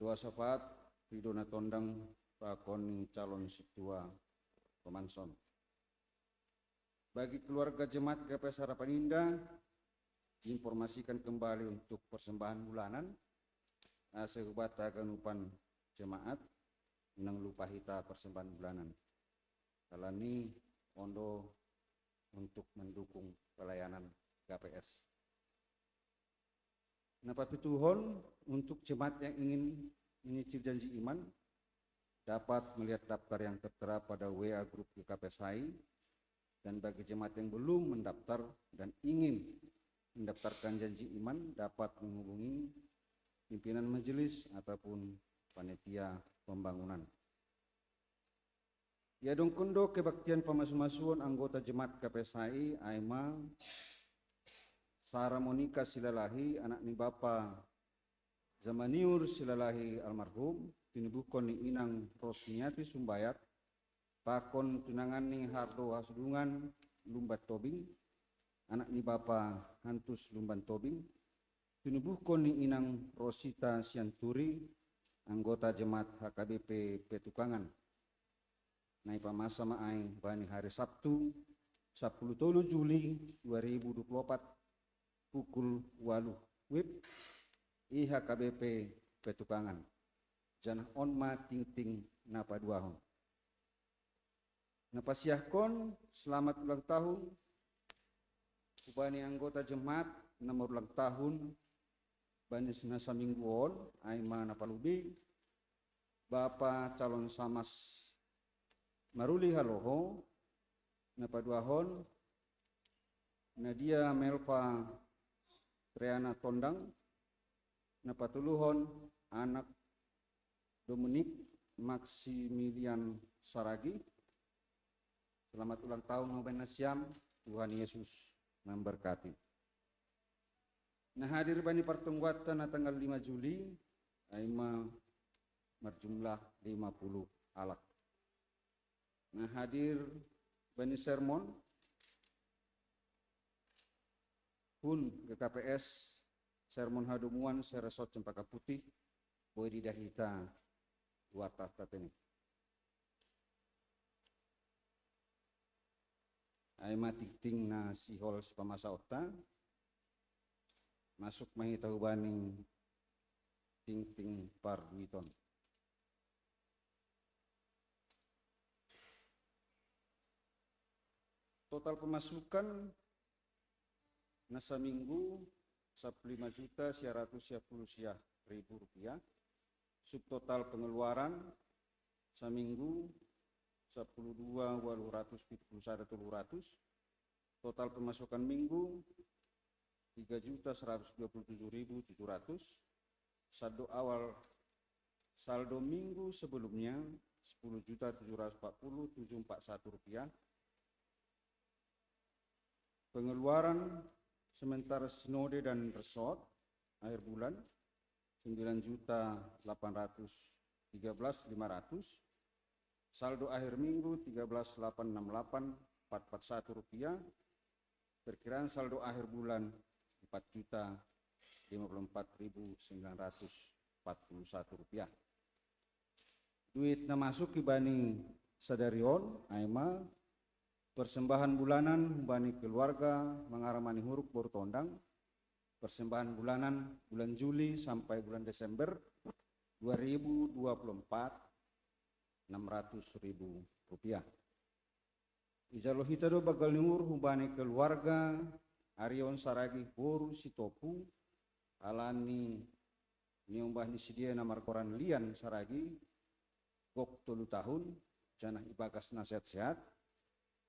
Dua syafaat pidona tondang pakon calon situa pemanson. Bagi keluarga jemaat GPS Harapan Indah, diinformasikan kembali untuk persembahan bulanan sebata ganupan jemaat nang lupa hita persembahan bulanan. Kalani ondo untuk mendukung pelayanan GPS. Napa pituhon untuk jemaat yang ingin menyicil janji iman dapat melihat daftar yang tertera pada WA grup GKPSI, dan bagi jemaat yang belum mendaftar dan ingin mendaftarkan janji iman dapat menghubungi pimpinan majelis ataupun panitia pembangunan. Ya dongkondo kebaktian pemasu-masuan anggota jemaat KPSI Aima Sarah Monika Silalahi, anak ni bapa Zamaniur Silalahi almarhum, tinubukon ni inang Rosniati Sumbayat, pakon tunangan ni Hardo Hasdungan Lumbat Tobing, anak ni bapa Hantus Lumban Tobing, tinubukon ni inang Rosita Sianturi, anggota jemaat HKBP Petukangan. Nai pamasa maai bani hari Sabtu 10 Juli 2024 pukul 8 WIB IHKBP Petukangan. Janah onma ting napa duahon. Napa siahkon selamat ulang tahun ubani anggota jemaat nomor ulang tahun bani senasa mingguon aima napa lubi Bapak calon samas Maruli Haloho napa duahon Nadia Melva Triana Tondang napa tuluhon anak Dominik Maximilian Saragi. Selamat ulang tahun Noben Nasyam, Tuhan Yesus memberkati. Nah hadir bani pertungguatan na tanggal 5 Juli aima berjumlah 50 alak. Nah hadir bani sermon pun ke KPS sermon hadumuan seresot Cempaka Putih boy didahita watah tateni. Aima tikting na sihol sepamasa ota masuk mahita ubani ting par witon. Total pemasukan nasa minggu 15.910.000 rupiah. Subtotal pengeluaran seminggu 12.871.700. Total pemasukan minggu 3.127.700. Saldo minggu sebelumnya 10.740.741 rupiah. Pengeluaran sementara sinode dan resort akhir bulan 9.813.500. Saldo akhir minggu 13.868.441 rupiah. Perkiraan saldo akhir bulan 4.054.941 rupiah. Duit na masuk ibani sadarion aima persembahan bulanan bani keluarga mengaramani huruf baru tondang. Persembahan bulanan bulan Juli sampai bulan Desember 2024 600.000 rupiah. Ijalo hitado bagal nur hubani keluarga Arion Saragi Boru Sitopu alani niumbah disidia namar koran lian Saragi gok 3 tahun janah ibagas nasihat sehat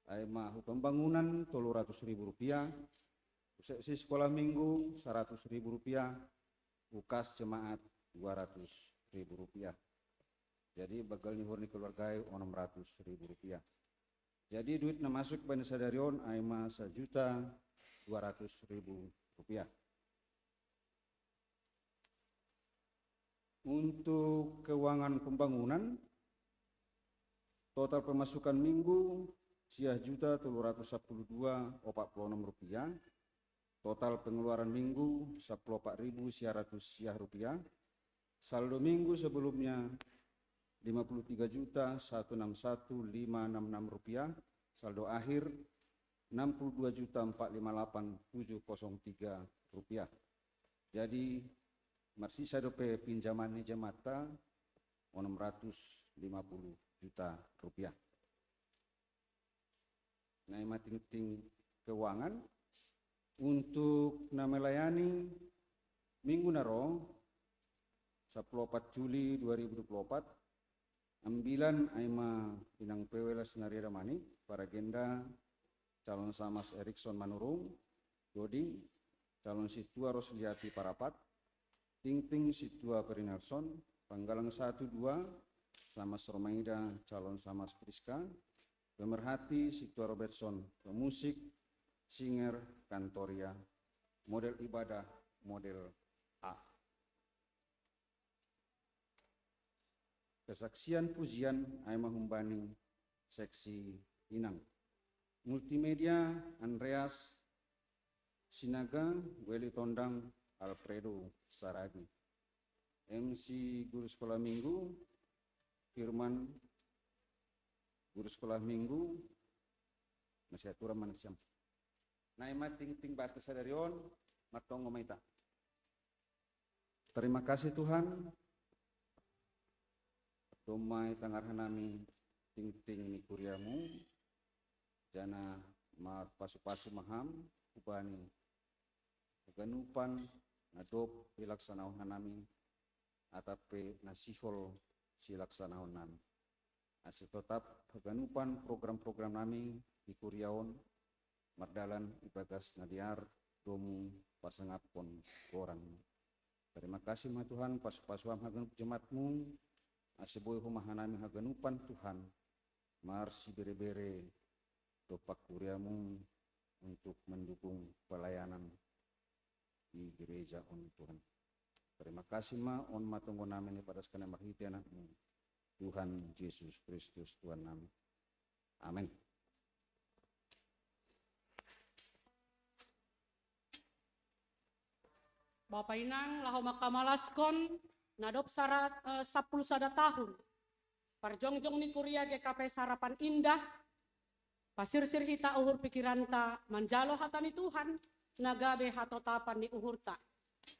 aima pembangunan 300.000 rupiah, usai sekolah minggu 100.000 rupiah, ukas jemaat 200.000 rupiah. Jadi bagal nihur ni keluarga 600.000 rupiah. Jadi duit na masuk bani sadarion aima 1.200.000 rupiah. Untuk keuangan pembangunan total pemasukan minggu 1.312.46 rupiah. Total pengeluaran minggu 14.100 rupiah. Saldo minggu sebelumnya Rp53.161.566. Saldo akhir Rp62.458.703. Jadi marsisa dope pinjaman ni jemata Rp650 juta. Nah, ting keuangan untuk melayani minggu naro 14 Juli 2024 ambilan aima pinang pewela senari ramani para agenda calon Samas Erikson Manurung Doding, calon Situa Rosliati Parapat, Ting Situa Perinelson, Panggalang 1-2 Samas Romaida calon Samas Priska, Pemerhati Situa Robertson, pemusik Singer Kantoria, model ibadah model A. Kesaksian pujian Aima Humbani seksi Inang. Multimedia Andreas Sinaga, Weli Tondang, Alfredo Saragi. MC Guru Sekolah Minggu Firman, Guru Sekolah Minggu masih aturan manusia. Naima ting batas sadarion matong ngomaita. Terima kasih Tuhan. Domai tangarhanami ting ni kuriamu. Jana ma pasu-pasu maham ubani keganupan nadop pilaksanaan hanami atape nasihol silaksanaan nami. Asih tetap keganupan program-program nami di Kuriaon Mardalan Ibagas Nadiar Domu Pasangapon Orang. Terima kasih ma Tuhan pas-pasuam hagan jemaatmu aseboy humahanami haganupan Tuhan marsi bere-bere dopak kuriamu untuk mendukung pelayanan di gereja on Tuhan. Terima kasih ma on matunggo namin pada sekalian marhiti anakmu Tuhan Yesus Kristus Tuhan nami. Amin. Bapak Inang lahu makamalaskon nadop syarat 10 sada tahun. Parjongjong ni kuria GKP Sarapan Indah. Pasir-sir hita uhur pikiranta manjalo hatani Tuhan nagabe hatotapan ni uhurta.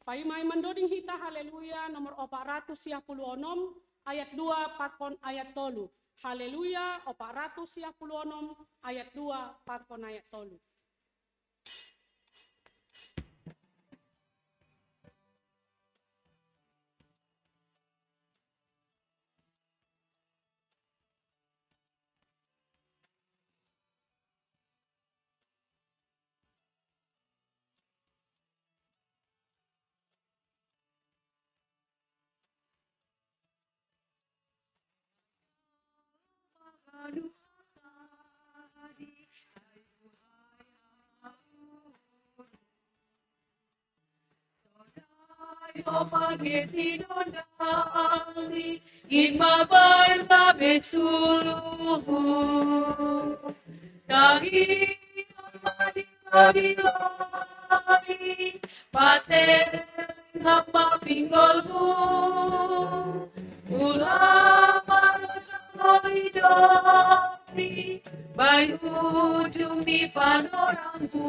Paimai mendoding hita haleluya nomor 456 ayat 2 pakon ayat 3. Haleluya 456 ayat 2 pakon ayat 3. Imabay babesuluhu dari madi paten hamba pinggolmu ulama rosalidoni bayu ujung di panoramku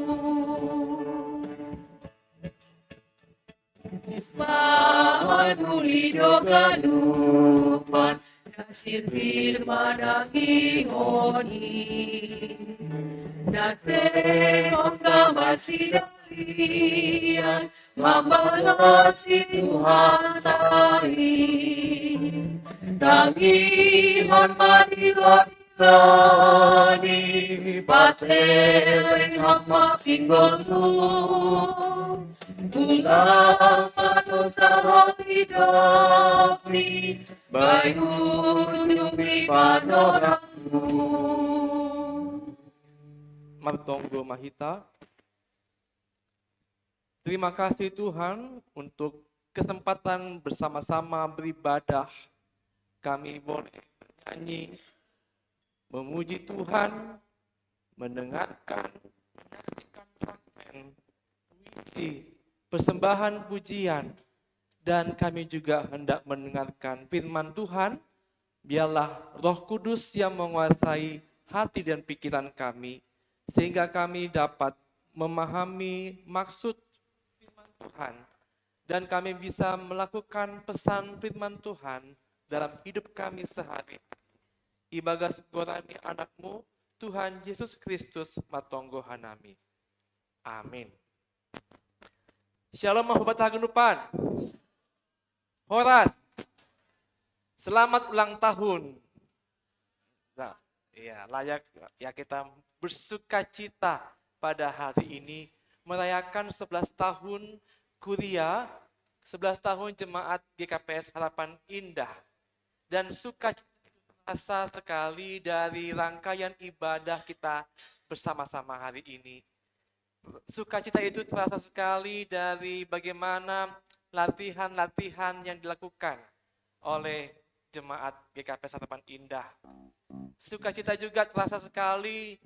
Panuli doganupan nasir firman angingoni nasir ongga masidalian mambalasi Tuhan tahi tangihon maniloni pateleng hama pinggolmu Ulama dosa hidupni bayu nyupi panorammu. Martonggo Mahita. Terima kasih Tuhan untuk kesempatan bersama-sama beribadah. Kami boleh bernyanyi, memuji Tuhan, mendengarkan, menyaksikan fragmen puisi, persembahan pujian dan kami juga hendak mendengarkan firman Tuhan. Biarlah Roh Kudus yang menguasai hati dan pikiran kami, sehingga kami dapat memahami maksud firman Tuhan, dan kami bisa melakukan pesan firman Tuhan dalam hidup kami sehari. Ibagas gorani anakmu, Tuhan Yesus Kristus matonggo hanami. Amin. Shalom Bapak Hagenupan. Horas. Selamat ulang tahun. Nah, ya, layak ya kita bersuka cita pada hari ini merayakan 11 tahun kuliah, 11 tahun jemaat GKPS Harapan Indah. Dan sukacita terasa sekali dari rangkaian ibadah kita bersama-sama hari ini. Sukacita itu terasa sekali dari bagaimana latihan-latihan yang dilakukan oleh jemaat GKPS Harapan Indah. Sukacita juga terasa sekali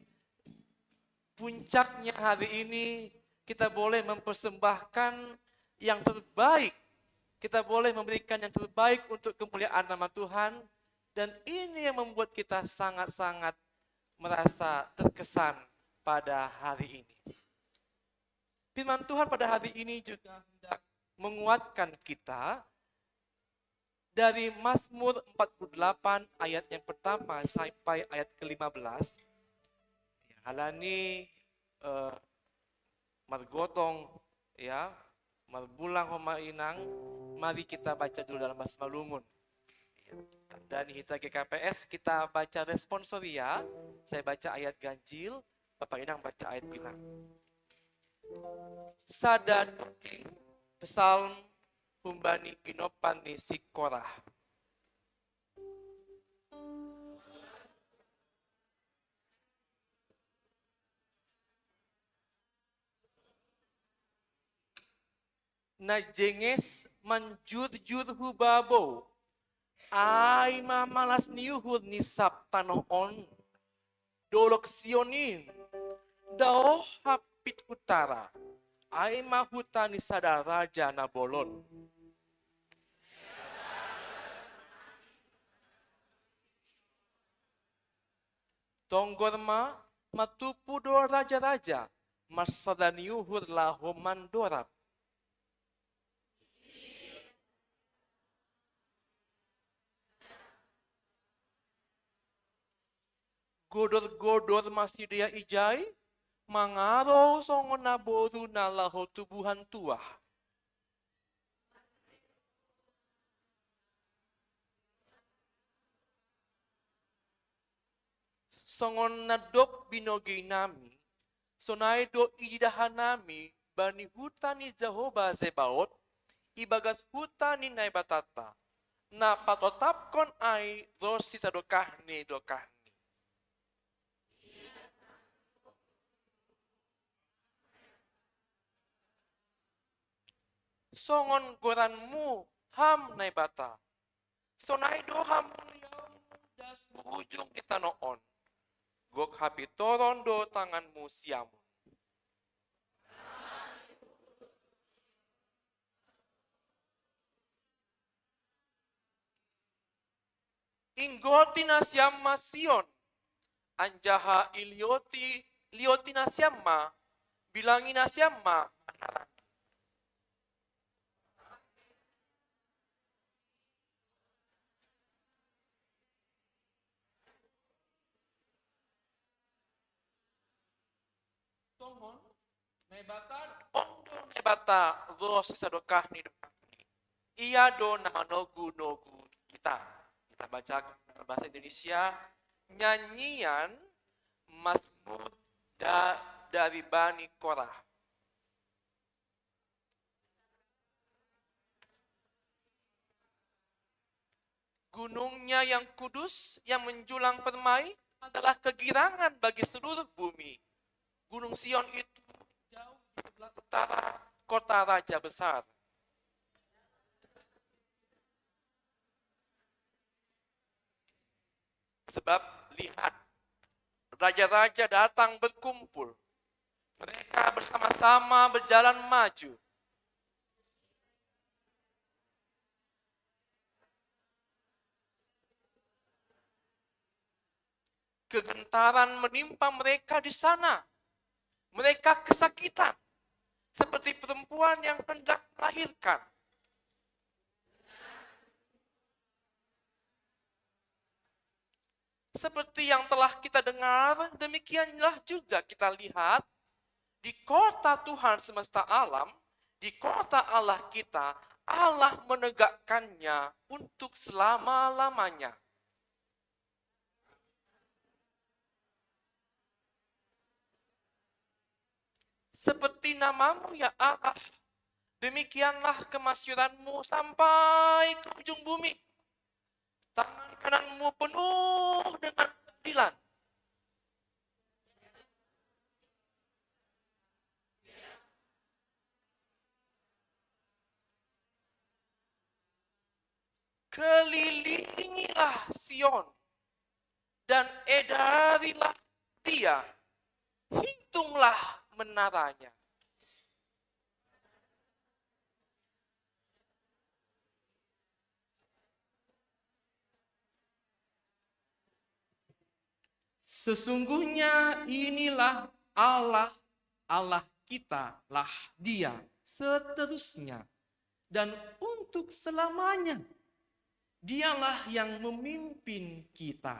puncaknya hari ini kita boleh mempersembahkan yang terbaik. Kita boleh memberikan yang terbaik untuk kemuliaan nama Tuhan. Dan ini yang membuat kita sangat-sangat merasa terkesan pada hari ini. Firman Tuhan pada hari ini juga hendak menguatkan kita dari Mazmur 48 ayat yang pertama sampai ayat ke-15. Halani margotong ya, marbulang homainang, mari kita baca dulu dalam bahasa Malungun. Dan kita GKPS kita baca responsoria, saya baca ayat ganjil, Bapak Inang baca ayat pinang. Sadan Psalm Humbani Ginopan ni Sikorah. Najenges manjur-jur hubabo. Ay mamalas niuhur ni saptanoon. Dolok sionin. Daoh hapit utara. Ay mahuta ni sadara jana bolon. Tonggorma matupu do raja-raja, marsadaniuhur laho mandorap. Godor-godor masih dia ijai, mangaro songon naboru na laho tubuhan tuah. Songon nadop binogi nami, sonai do idahanami, bani hutani Jehovah Zebaot, ibagas hutani naibatata, na patotapkon ai rosi sadokahni dokahni. Songon goranmu ham naibata, sonai do ham muliamu das berujung itanoon. Gok hapitoron do tanganmu siamun. Inggoti nasyamma sion, anjaha lioti nasyamma, bilangi nasyamma. Tongon, nebata, ondo nebata, rosi sadokah ni dokahni. Ia do nama nogu kita. Kita baca bahasa Indonesia, nyanyian Mazmur dari Bani Korah. Gunungnya yang kudus, yang menjulang permai, adalah kegirangan bagi seluruh bumi. Gunung Sion itu jauh di sebelah utara kota raja besar. Sebab lihat, raja-raja datang berkumpul. Mereka bersama-sama berjalan maju. Kegentaran menimpa mereka di sana. Mereka kesakitan, seperti perempuan yang hendak melahirkan. Seperti yang telah kita dengar, demikianlah juga kita lihat di kota Tuhan semesta alam, di kota Allah kita, Allah menegakkannya untuk selama-lamanya. Seperti namamu ya Allah, demikianlah kemasyuranmu sampai ke ujung bumi. Tangan kananmu penuh dengan keadilan. Kelilingilah Sion dan edarilah dia. Hitunglah menaranya. Sesungguhnya inilah Allah, Allah kita lah dia seterusnya dan untuk selamanya. Dialah yang memimpin kita.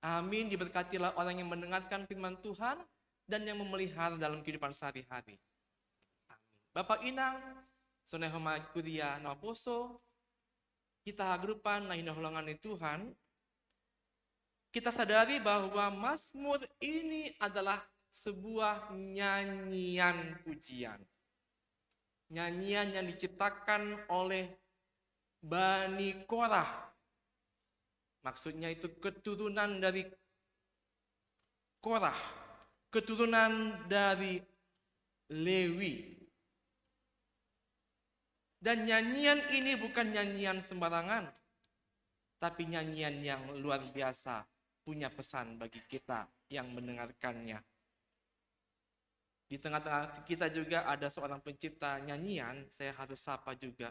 Amin. Diberkatilah orang yang mendengarkan firman Tuhan dan yang memelihara dalam kehidupan sehari-hari. Amin. Bapak Inang, Sonehoma Kuria Naposo, kita hagrupan na hinahulangan ni Tuhan, kita sadari bahwa Mazmur ini adalah sebuah nyanyian pujian. Nyanyian yang diciptakan oleh Bani Korah. Maksudnya itu keturunan dari Korah, keturunan dari Lewi. Dan nyanyian ini bukan nyanyian sembarangan, tapi nyanyian yang luar biasa, punya pesan bagi kita yang mendengarkannya. Di tengah-tengah kita juga ada seorang pencipta nyanyian, saya harus sapa juga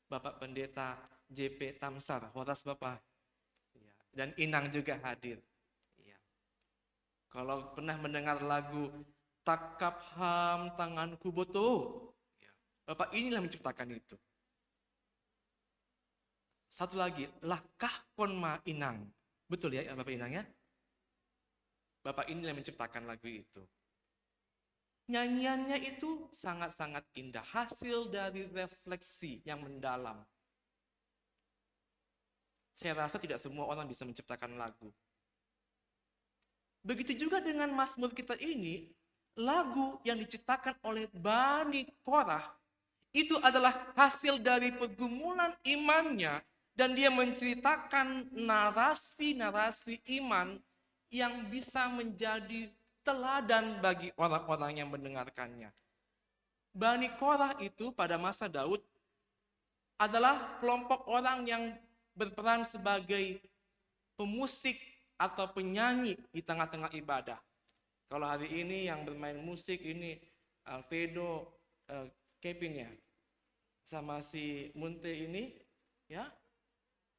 Bapak Pendeta JP Tamsar, Horas Bapak. Dan Inang juga hadir. Kalau pernah mendengar lagu Takap Ham Tanganku Boto, Bapak inilah menciptakan itu. Satu lagi, Lakah Konma Inang. Betul ya Bapak Inang ya? Bapak inilah menciptakan lagu itu. Nyanyiannya itu sangat-sangat indah, hasil dari refleksi yang mendalam. Saya rasa tidak semua orang bisa menciptakan lagu. Begitu juga dengan Mazmur kita ini, lagu yang diciptakan oleh Bani Korah itu adalah hasil dari pergumulan imannya, dan dia menceritakan narasi-narasi iman yang bisa menjadi teladan bagi orang-orang yang mendengarkannya. Bani Korah itu pada masa Daud adalah kelompok orang yang berperan sebagai pemusik atau penyanyi di tengah-tengah ibadah. Kalau hari ini yang bermain musik ini Alfredo, Kevin ya, sama si Munte ini, ya,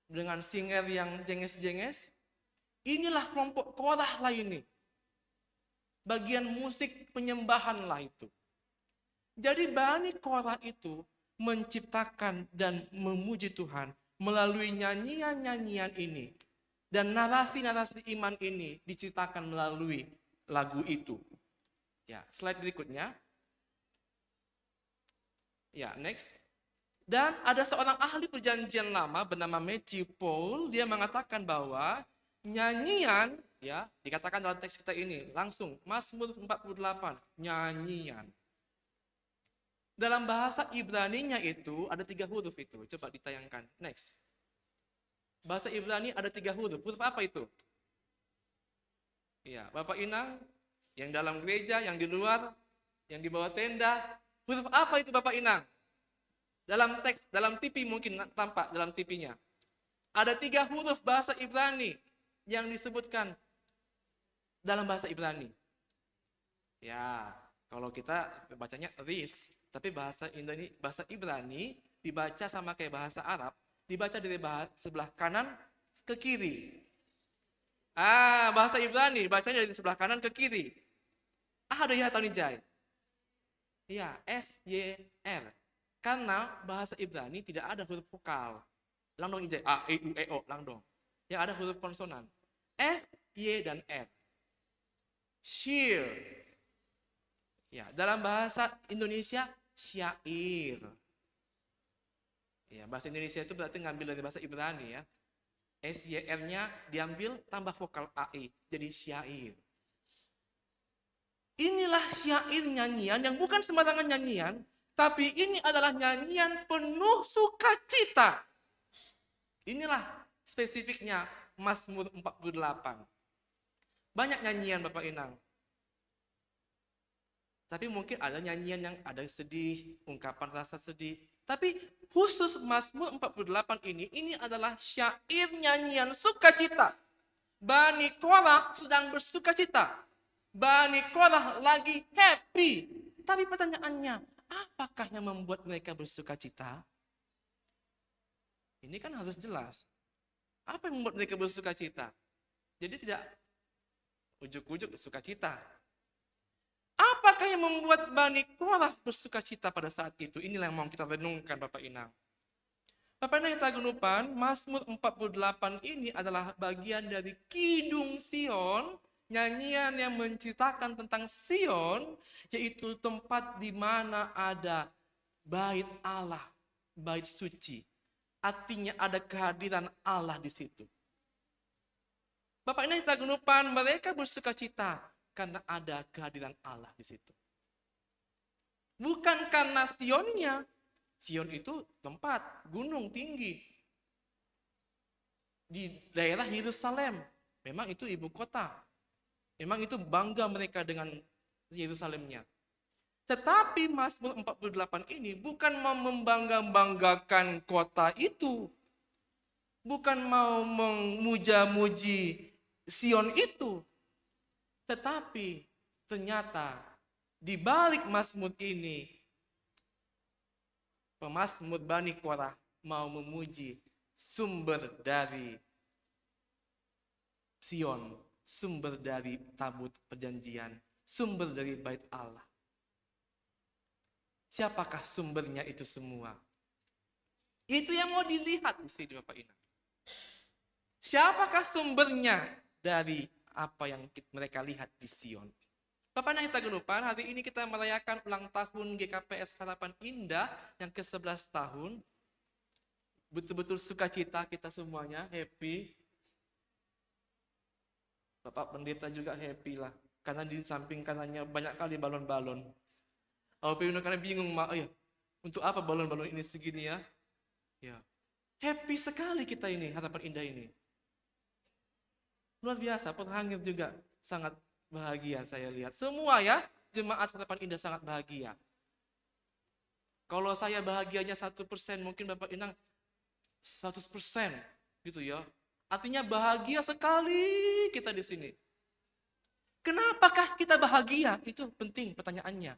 dengan singer yang jenges-jenges. Inilah kelompok Korah lah ini. Bagian musik penyembahan lah itu. Jadi Bani Korah itu menciptakan dan memuji Tuhan melalui nyanyian-nyanyian ini. Dan narasi-narasi iman ini diceritakan melalui lagu itu. Ya, slide berikutnya. Ya, next. Dan ada seorang ahli perjanjian lama bernama Matthew Paul, dia mengatakan bahwa nyanyian, ya, dikatakan dalam teks kita ini, langsung Mazmur 48, nyanyian. Dalam bahasa Ibrani-nya itu ada 3 huruf itu. Coba ditayangkan. Next. Bahasa Ibrani ada 3 huruf. Huruf apa itu? Iya, Bapak Inang, yang dalam gereja, yang di luar, yang di bawah tenda. Huruf apa itu Bapak Inang? Dalam teks, dalam TV mungkin tampak dalam TV-nya. Ada 3 huruf bahasa Ibrani yang disebutkan dalam bahasa Ibrani. Ya, kalau kita bacanya ris, tapi bahasa Ibrani dibaca sama kayak bahasa Arab, dibaca dari sebelah kanan ke kiri. Bahasa Ibrani, bacanya dari sebelah kanan ke kiri. Ada ya Tony Jai? Iya, S-Y-R. Karena bahasa Ibrani tidak ada huruf vokal. Langdong Ijai, A, E, U, E, O, langdong. Yang ada huruf konsonan. S, Y, dan R. Syir. Ya, dalam bahasa Indonesia, syair. Ya, bahasa Indonesia itu berarti ngambil dari bahasa Ibrani ya. S-Y-R-nya diambil tambah vokal A-I, jadi syair. Inilah syair nyanyian yang bukan sembarangan nyanyian, tapi ini adalah nyanyian penuh sukacita. Inilah spesifiknya Mazmur 48. Banyak nyanyian Bapak Inang. Tapi mungkin ada nyanyian yang ada sedih, ungkapan rasa sedih. Tapi khusus Mazmur 48 ini adalah syair nyanyian sukacita. Bani Korah sedang bersukacita. Bani Korah lagi happy. Tapi pertanyaannya, apakah yang membuat mereka bersukacita? Ini kan harus jelas. Apa yang membuat mereka bersukacita? Jadi tidak ujuk-ujuk bersukacita. Apakah yang membuat Bani Korah bersukacita pada saat itu? Inilah yang mau kita renungkan Bapak Inang. Bapak Inang yang tagunupan, Mazmur 48 ini adalah bagian dari Kidung Sion, nyanyian yang menceritakan tentang Sion, yaitu tempat di mana ada bait Allah, bait suci. Artinya ada kehadiran Allah di situ. Bapak Inang yang tagunupan, mereka bersukacita karena ada kehadiran Allah di situ. Bukan karena Sionnya. Sion itu tempat, gunung tinggi. Di daerah Yerusalem. Memang itu ibu kota. Memang itu bangga mereka dengan Yerusalemnya. Tetapi Mazmur 48 ini bukan mau membangga-banggakan kota itu. Bukan mau memuja-muji Sion itu. Tetapi ternyata di balik Mazmur ini, pemazmur Bani Korah mau memuji sumber dari Sion, sumber dari tabut perjanjian, sumber dari bait Allah. Siapakah sumbernya itu semua? Itu yang mau dilihat di sini Bapak Inang. Siapakah sumbernya dari apa yang mereka lihat di Sion? Bapak Inang kita gelupan, hari ini kita merayakan ulang tahun GKPS Harapan Indah yang ke-11 tahun. Betul-betul sukacita kita semuanya, happy. Bapak Pendeta juga happy lah, karena di samping kanannya banyak kali balon-balon. Karena bingung, Mak, oh ya, untuk apa balon-balon ini segini ya? Ya, happy sekali kita ini, Harapan Indah ini. Luar biasa, Penghangir juga sangat bahagia saya lihat. Semua ya, jemaat Harapan Indah sangat bahagia. Kalau saya bahagianya 1%, mungkin Bapak Inang 100% gitu ya. Artinya bahagia sekali kita di sini. Kenapakah kita bahagia? Itu penting pertanyaannya.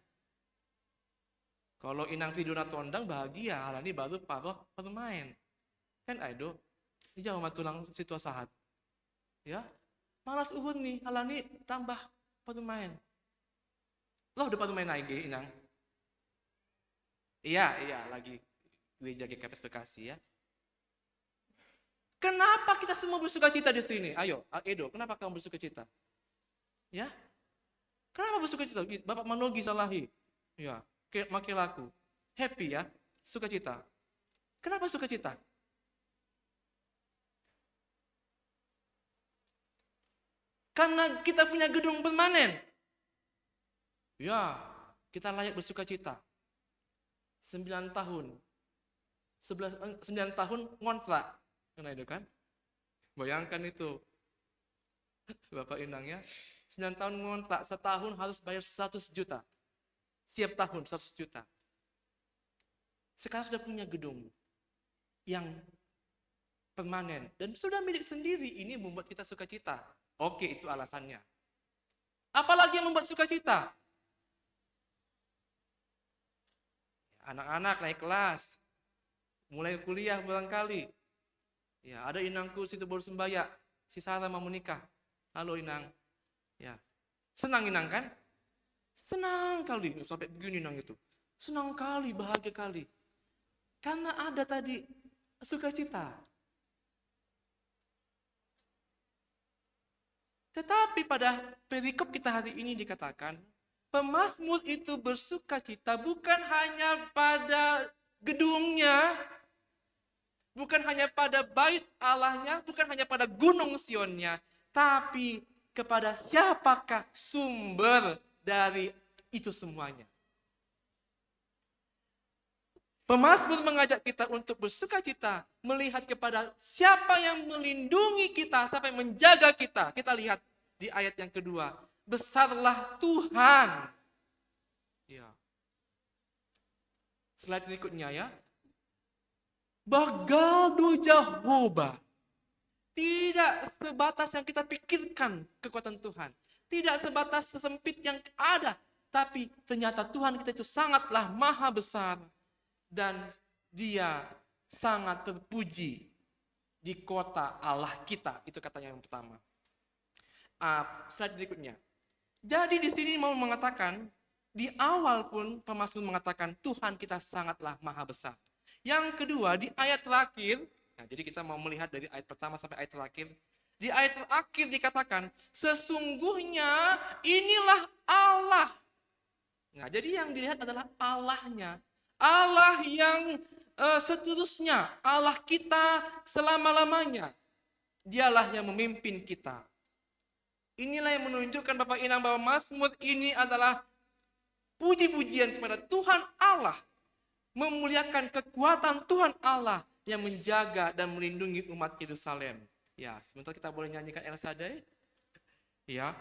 Kalau Inang tidur tondang bahagia, hal ini baru paroh bermain. Kan aido, jauh matulang situasi ya, malas uhun nih, hal ini tambah bermain. Loh udah bermain lagi Inang? Iya, lagi gereja GKPS Bekasi ya. Kenapa kita semua bersukacita di sini? Ayo, Edo, kenapa kamu bersukacita? Ya, kenapa bersukacita? Bapak Manogi Salahi, ya, makin laku, happy ya, sukacita. Kenapa sukacita? Karena kita punya gedung permanen. Ya, kita layak bersukacita. 9 tahun. 9 tahun ngontrak. Karena itu kan? Bayangkan itu. Bapak Inang ya. 9 tahun ngontrak, setahun harus bayar 100 juta. Setiap tahun 100 juta. Sekarang sudah punya gedung yang permanen dan sudah milik sendiri. Ini membuat kita sukacita. Oke, itu alasannya. Apalagi yang membuat sukacita? Anak-anak naik kelas, mulai kuliah barangkali. Ya, ada inangku situ baru sembaya, si Sarah mau menikah. Halo Inang. Ya. Senang Inang kan? Senang kali. Sampai begini Inang itu. Senang kali, bahagia kali. Karena ada tadi sukacita. Tetapi pada perikop kita hari ini dikatakan, pemazmur itu bersukacita bukan hanya pada gedungnya, bukan hanya pada bait Allahnya, bukan hanya pada gunung Sionnya, tapi kepada siapakah sumber dari itu semuanya. Pemazmur mengajak kita untuk bersukacita, melihat kepada siapa yang melindungi kita, siapa yang menjaga kita. Kita lihat di ayat yang kedua, besarlah Tuhan. Ya. Slide berikutnya ya. Bagal do Jehovah. Tidak sebatas yang kita pikirkan kekuatan Tuhan. Tidak sebatas sesempit yang ada. Tapi ternyata Tuhan kita itu sangatlah maha besar. Dan dia sangat terpuji di kota Allah kita. Itu katanya yang pertama. Slide berikutnya. Jadi di sini mau mengatakan, di awal pun pemazmur mengatakan Tuhan kita sangatlah maha besar. Yang kedua, di ayat terakhir, nah jadi kita mau melihat dari ayat pertama sampai ayat terakhir. Di ayat terakhir dikatakan, sesungguhnya inilah Allah. Nah jadi yang dilihat adalah Allahnya. Allah yang seterusnya, Allah kita selama-lamanya. Dialah yang memimpin kita. Inilah yang menunjukkan Bapak Inang bahwa Mazmur ini adalah puji-pujian kepada Tuhan Allah. Memuliakan kekuatan Tuhan Allah yang menjaga dan melindungi umat Yerusalem. Ya, sebentar kita boleh nyanyikan El Shaddai. Ya.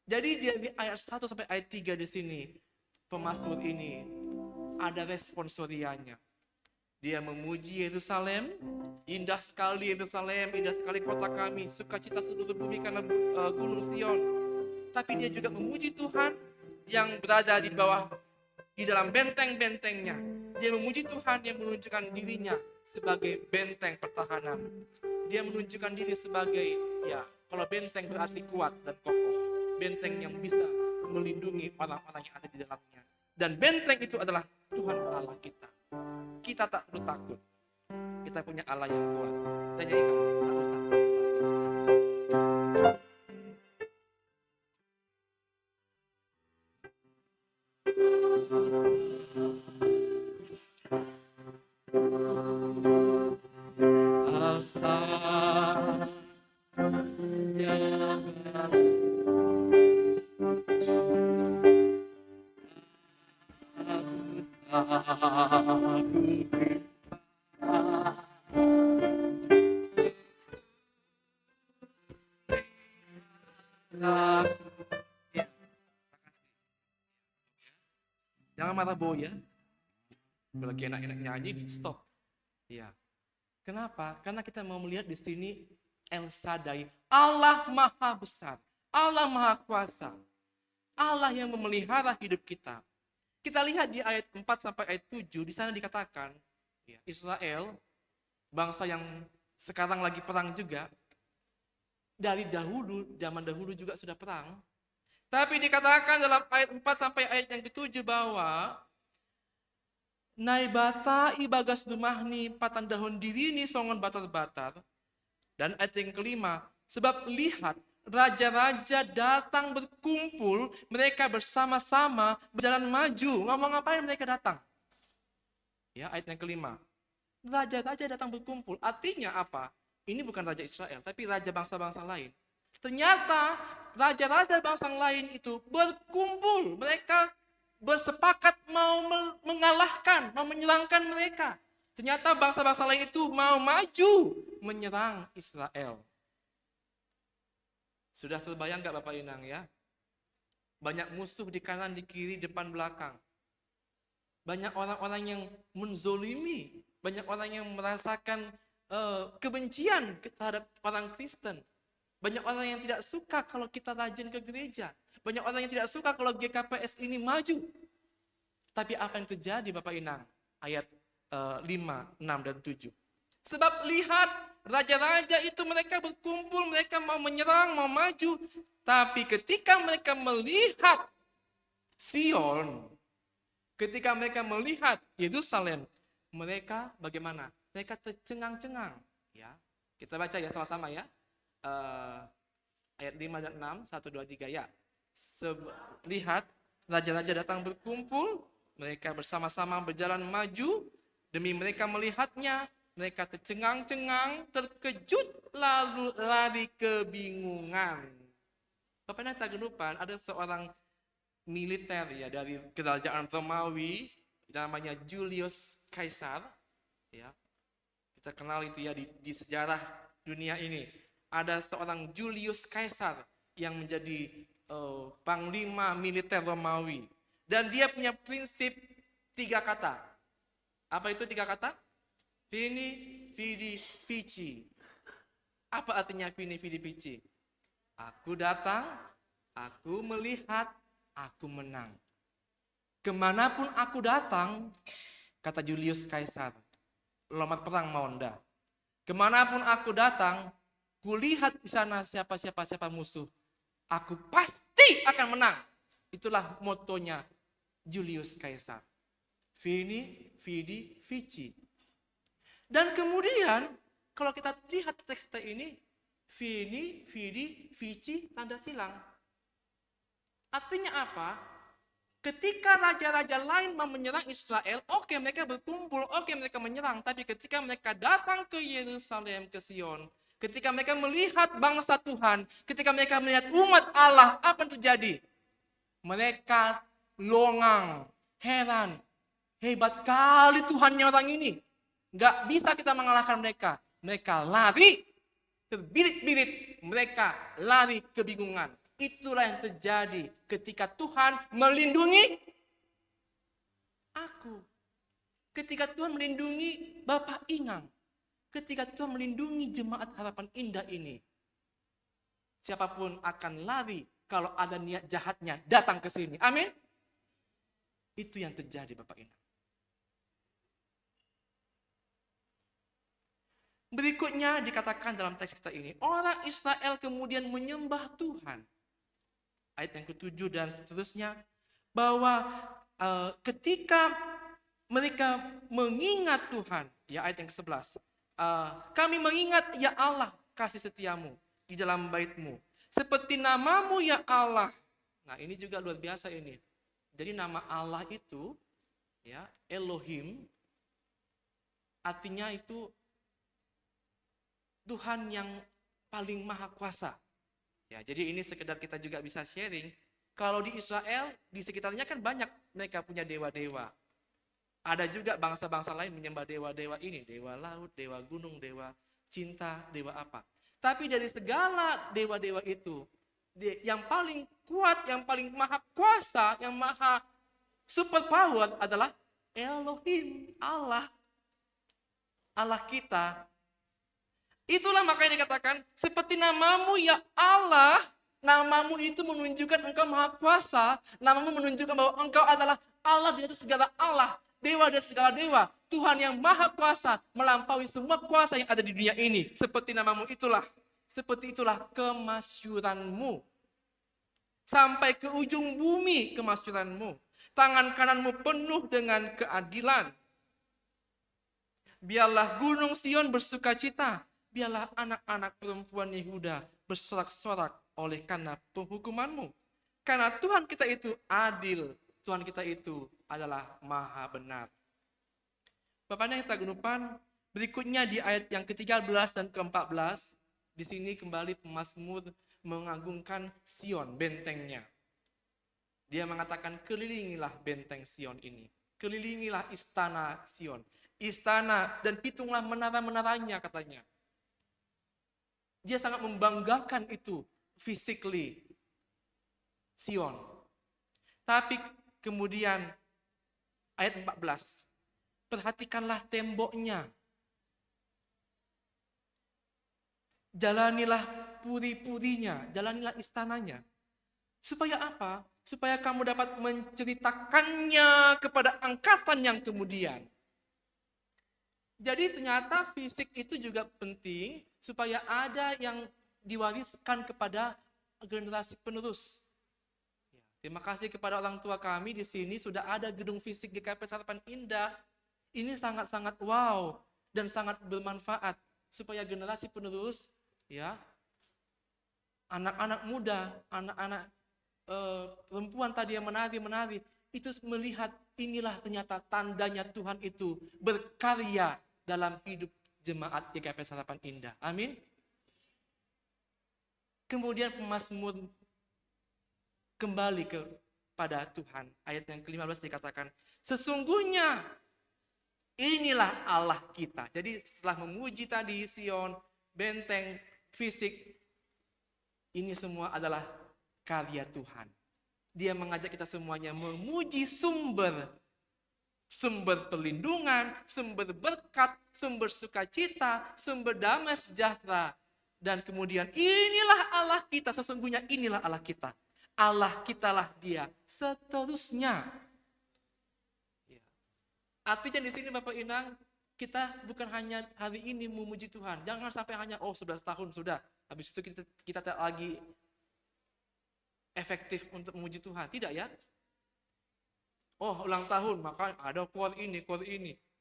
Jadi di ayat 1 sampai ayat 3 di sini, pemazmur ini ada responsorianya. Dia memuji Yerusalem, indah sekali Yerusalem, indah sekali kota kami, sukacita seluruh bumi karena gunung Sion. Tapi dia juga memuji Tuhan yang berada di bawah, di dalam benteng-bentengnya. Dia memuji Tuhan yang menunjukkan dirinya sebagai benteng pertahanan. Dia menunjukkan diri sebagai, ya, kalau benteng berarti kuat dan kokoh. Benteng yang bisa melindungi orang-orang yang ada di dalamnya. Dan benteng itu adalah Tuhan Allah kita. Kita tak perlu takut. Kita punya Allah yang kuat. Kita nyanyikan, tak usah takut. Jangan marah Bo ya. Kalau lagi enak-enak nyanyi, stop. Ya. Kenapa? Karena kita mau melihat di sini El Shaddai, Allah Maha Besar, Allah Maha Kuasa, Allah yang memelihara hidup kita. Kita lihat di ayat 4 sampai ayat 7, di sana dikatakan, ya, Israel, bangsa yang sekarang lagi perang juga, dari dahulu, zaman dahulu juga sudah perang. Tapi dikatakan dalam ayat 4 sampai ayat yang ke-7 bahwa Naibata ibagas dumahni patan dahun dirini songon batar-batar. Dan ayat yang kelima, sebab lihat raja-raja datang berkumpul, mereka bersama-sama berjalan maju. Ngomong ngapain mereka datang? Ya, ayat yang kelima. Raja-raja datang berkumpul. Artinya apa? Ini bukan raja Israel, tapi raja bangsa-bangsa lain. Ternyata raja-raja bangsa lain itu berkumpul. Mereka bersepakat mau mengalahkan, mau menyerangkan mereka. Ternyata bangsa-bangsa lain itu mau maju menyerang Israel. Sudah terbayang nggak Bapak Inang ya? Banyak musuh di kanan, di kiri, depan, belakang. Banyak orang-orang yang menzolimi. Banyak orang yang merasakan kebencian terhadap orang Kristen. Banyak orang yang tidak suka kalau kita rajin ke gereja. Banyak orang yang tidak suka kalau GKPS ini maju. Tapi apa yang terjadi Bapak Inang? Ayat 5, 6, dan 7. Sebab lihat, raja-raja itu mereka berkumpul, mereka mau menyerang, mau maju. Tapi ketika mereka melihat Sion, ketika mereka melihat Yerusalem, mereka bagaimana? Mereka tercengang-cengang. Ya, kita baca ya sama-sama ya. Ayat 5 dan 6, 1, 2, 3 ya. Lihat, raja-raja datang berkumpul, mereka bersama-sama berjalan maju, demi mereka melihatnya, mereka tercengang-cengang, terkejut, lalu lari kebingungan. Bapak dan Tagenupan, ada seorang militer ya dari kerajaan Romawi, namanya Julius Caesar. Ya, kita kenal itu ya di sejarah dunia ini. Ada seorang Julius Caesar yang menjadi panglima militer Romawi. Dan dia punya prinsip 3 kata. Apa itu 3 kata? Vini, vidi, vici. Apa artinya vini, vidi, vici? Aku datang, aku melihat, aku menang. Kemanapun aku datang, kata Julius Caesar, lompat perang mau ndak. Kemanapun aku datang, kulihat di sana siapa musuh. Aku pasti akan menang. Itulah motonya Julius Caesar. Vini, vidi, vici. Dan kemudian kalau kita lihat teks kita ini, vini, vidi, vici, tanda silang. Artinya apa? Ketika raja-raja lain mau menyerang Israel, oke mereka berkumpul, oke mereka menyerang. Tapi ketika mereka datang ke Yerusalem, ke Sion, ketika mereka melihat bangsa Tuhan, ketika mereka melihat umat Allah, apa yang terjadi? Mereka longang, heran. Hebat kali Tuhannya orang ini. Nggak bisa kita mengalahkan mereka. Mereka lari, terbirit-birit. Mereka lari kebingungan. Itulah yang terjadi ketika Tuhan melindungi aku. Ketika Tuhan melindungi Bapak Inang. Ketika Tuhan melindungi jemaat harapan indah ini. Siapapun akan lari kalau ada niat jahatnya datang ke sini. Amin. Itu yang terjadi Bapak Inang. Berikutnya dikatakan dalam teks kita ini, orang Israel kemudian menyembah Tuhan. Ayat yang ke-7 dan seterusnya, bahwa ketika mereka mengingat Tuhan, ya ayat yang ke-11, kami mengingat ya Allah kasih setiamu di dalam bait-Mu, seperti namamu ya Allah. Nah ini juga luar biasa ini. Jadi nama Allah itu, ya Elohim, artinya itu Tuhan yang paling maha kuasa. Ya, jadi ini sekedar kita juga bisa sharing. Kalau di Israel, di sekitarnya kan banyak mereka punya dewa-dewa. Ada juga bangsa-bangsa lain menyembah dewa-dewa ini. Dewa laut, dewa gunung, dewa cinta, dewa apa. Tapi dari segala dewa-dewa itu, yang paling kuat, yang paling maha kuasa, yang maha super power adalah Elohim, Allah. Allah kita. Itulah makanya dikatakan, seperti namamu ya Allah, namamu itu menunjukkan engkau maha kuasa, namamu menunjukkan bahwa engkau adalah Allah di atas segala Allah, dewa dari segala dewa, Tuhan yang maha kuasa, melampaui semua kuasa yang ada di dunia ini. Seperti namamu itulah, seperti itulah kemasyuranmu. Sampai ke ujung bumi kemasyuranmu. Tangan kananmu penuh dengan keadilan. Biarlah gunung Sion bersuka cita. Biarlah anak-anak perempuan Yehuda bersorak-sorak oleh karena penghukumanmu. Karena Tuhan kita itu adil. Tuhan kita itu adalah maha benar. Bapak yang Tagenupan, berikutnya di ayat yang ke-13 dan ke-14, di sini kembali pemazmur mengagungkan Sion, bentengnya. Dia mengatakan, kelilingilah benteng Sion ini. Kelilingilah istana Sion. Istana dan hitunglah menara-menaranya katanya. Dia sangat membanggakan itu physically Sion. Tapi kemudian ayat 14, perhatikanlah temboknya. Jalanilah puri-purinya, jalanilah istananya. Supaya apa? Supaya kamu dapat menceritakannya kepada angkatan yang kemudian. Jadi ternyata fisik itu juga penting supaya ada yang diwariskan kepada generasi penerus. Terima kasih kepada orang tua kami di sini sudah ada gedung fisik GKP Harapan Indah. Ini sangat-sangat wow dan sangat bermanfaat supaya generasi penerus, ya, anak-anak muda, anak-anak perempuan tadi yang menari itu melihat inilah ternyata tandanya Tuhan itu berkarya dalam hidup jemaat GKP Harapan Indah. Amin. Kemudian pemazmur kembali kepada Tuhan. Ayat yang ke-15 dikatakan, sesungguhnya inilah Allah kita. Jadi setelah memuji tadi Sion, benteng, fisik, ini semua adalah karya Tuhan. Dia mengajak kita semuanya memuji sumber perlindungan, sumber berkat, sumber sukacita, sumber damai sejahtera. Dan kemudian inilah Allah kita, sesungguhnya inilah Allah kita. Allah kitalah dia seterusnya. Artinya di sini Bapak Inang, kita bukan hanya hari ini memuji Tuhan. Jangan sampai hanya 11 tahun sudah. Habis itu kita tak lagi efektif untuk memuji Tuhan. Tidak ya? Oh, ulang tahun, maka ada core ini.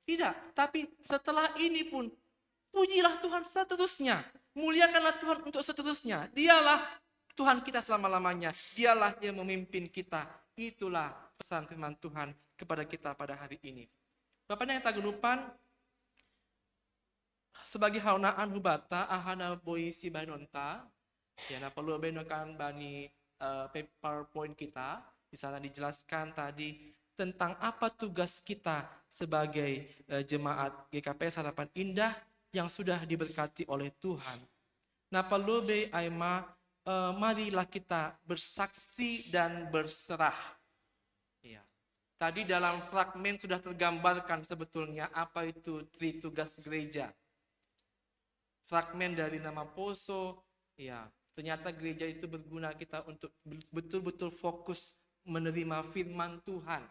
Tidak, tapi setelah ini pun, pujilah Tuhan seterusnya. Muliakanlah Tuhan untuk seterusnya. Dialah Tuhan kita selama-lamanya. Dialah yang memimpin kita. Itulah pesan firman Tuhan kepada kita pada hari ini. Bapak yang tagunupan, sebagai haunaan hubata, ahana boisi banonta, ya, perlu benokan bani PowerPoint kita. Di sana dijelaskan tadi tentang apa tugas kita sebagai jemaat GKP Harapan Indah yang sudah diberkati oleh Tuhan. Nah, perlu be aima, marilah kita bersaksi dan berserah. Ya. Tadi dalam fragmen sudah tergambarkan sebetulnya apa itu tritugas gereja. Fragmen dari nama Poso, ya, ternyata gereja itu berguna kita untuk betul-betul fokus menerima firman Tuhan.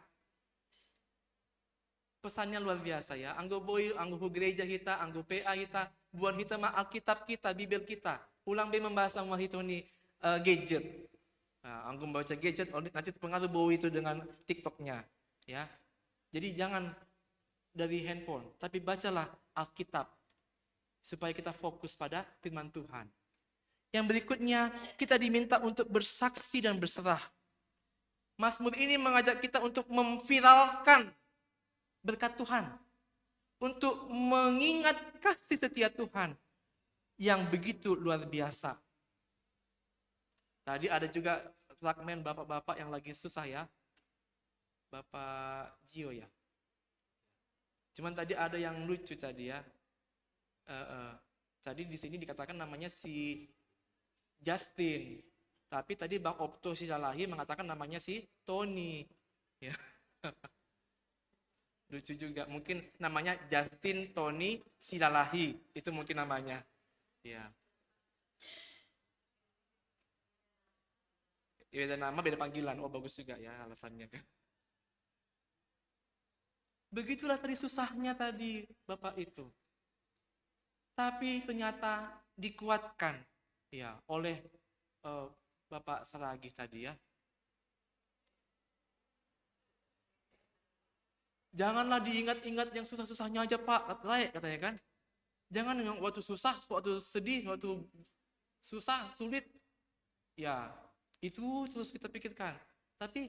Pesannya luar biasa ya. Anggo boy, anggo gereja kita, anggo PA kita, buat kita Alkitab kita, Bibel kita. Ulang be membahas sama itu nih gadget. Nah, anggo membaca gadget, nanti terpengaruh boy itu dengan TikToknya, ya. Jadi jangan dari handphone, tapi bacalah Alkitab supaya kita fokus pada firman Tuhan. Yang berikutnya, kita diminta untuk bersaksi dan berserah. Mazmur ini mengajak kita untuk memviralkan berkat Tuhan, untuk mengingat kasih setia Tuhan yang begitu luar biasa. Tadi ada juga fragmen bapak-bapak yang lagi susah ya, Bapak Gio ya. Cuman tadi ada yang lucu tadi ya. Tadi di sini dikatakan namanya si Justin, tapi tadi Bang Opto Silalahi mengatakan namanya si Tony. Ya. Lucu juga, mungkin namanya Justin Tony Silalahi, itu mungkin namanya. Ya. Beda nama, beda panggilan. Oh, bagus juga ya alasannya. Begitulah tadi susahnya tadi Bapak itu. Tapi ternyata dikuatkan ya oleh Bapak Saragih tadi ya. Janganlah diingat-ingat yang susah-susahnya aja Pak, katanya kan. Jangan yang waktu susah, waktu sedih, waktu susah, sulit. Ya, itu terus kita pikirkan. Tapi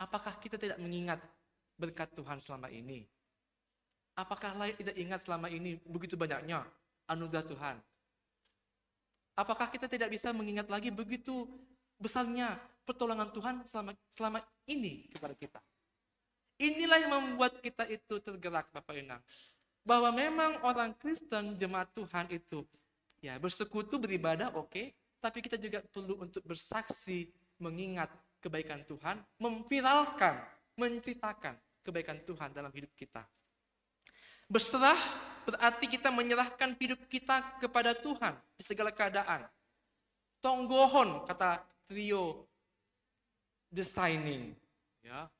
apakah kita tidak mengingat berkat Tuhan selama ini? Apakah layak tidak ingat selama ini begitu banyaknya anugerah Tuhan? Apakah kita tidak bisa mengingat lagi begitu besarnya pertolongan Tuhan selama ini kepada kita? Inilah yang membuat kita itu tergerak Bapak Inang. Bahwa memang orang Kristen, jemaat Tuhan itu ya bersekutu, beribadah oke, tapi kita juga perlu untuk bersaksi, mengingat kebaikan Tuhan, memviralkan, menceritakan kebaikan Tuhan dalam hidup kita. Berserah berarti kita menyerahkan hidup kita kepada Tuhan di segala keadaan. Tonggohon kata trio designing, ya.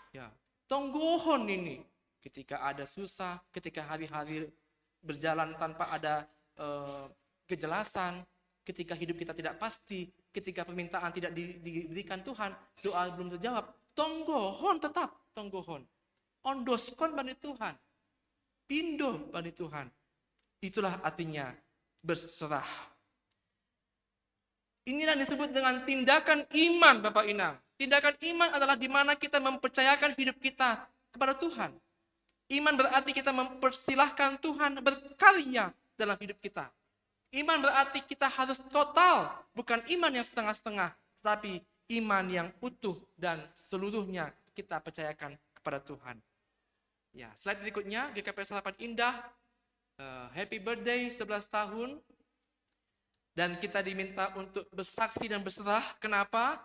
Ya, tonggohon ini ketika ada susah, ketika hari-hari berjalan tanpa ada kejelasan, ketika hidup kita tidak pasti, ketika permintaan tidak diberikan Tuhan, doa belum terjawab, tonggohon tetap, tonggohon. Ondoskon bani Tuhan. Pindo bani Tuhan. Itulah artinya berserah. Inilah yang disebut dengan tindakan iman, Bapak Inang. Tindakan iman adalah di mana kita mempercayakan hidup kita kepada Tuhan. Iman berarti kita mempersilahkan Tuhan berkarya dalam hidup kita. Iman berarti kita harus total, bukan iman yang setengah-setengah, tapi iman yang utuh dan seluruhnya kita percayakan kepada Tuhan. Ya, slide berikutnya, GKP Harapan Indah, happy birthday 11 tahun. Dan kita diminta untuk bersaksi dan berserah. Kenapa?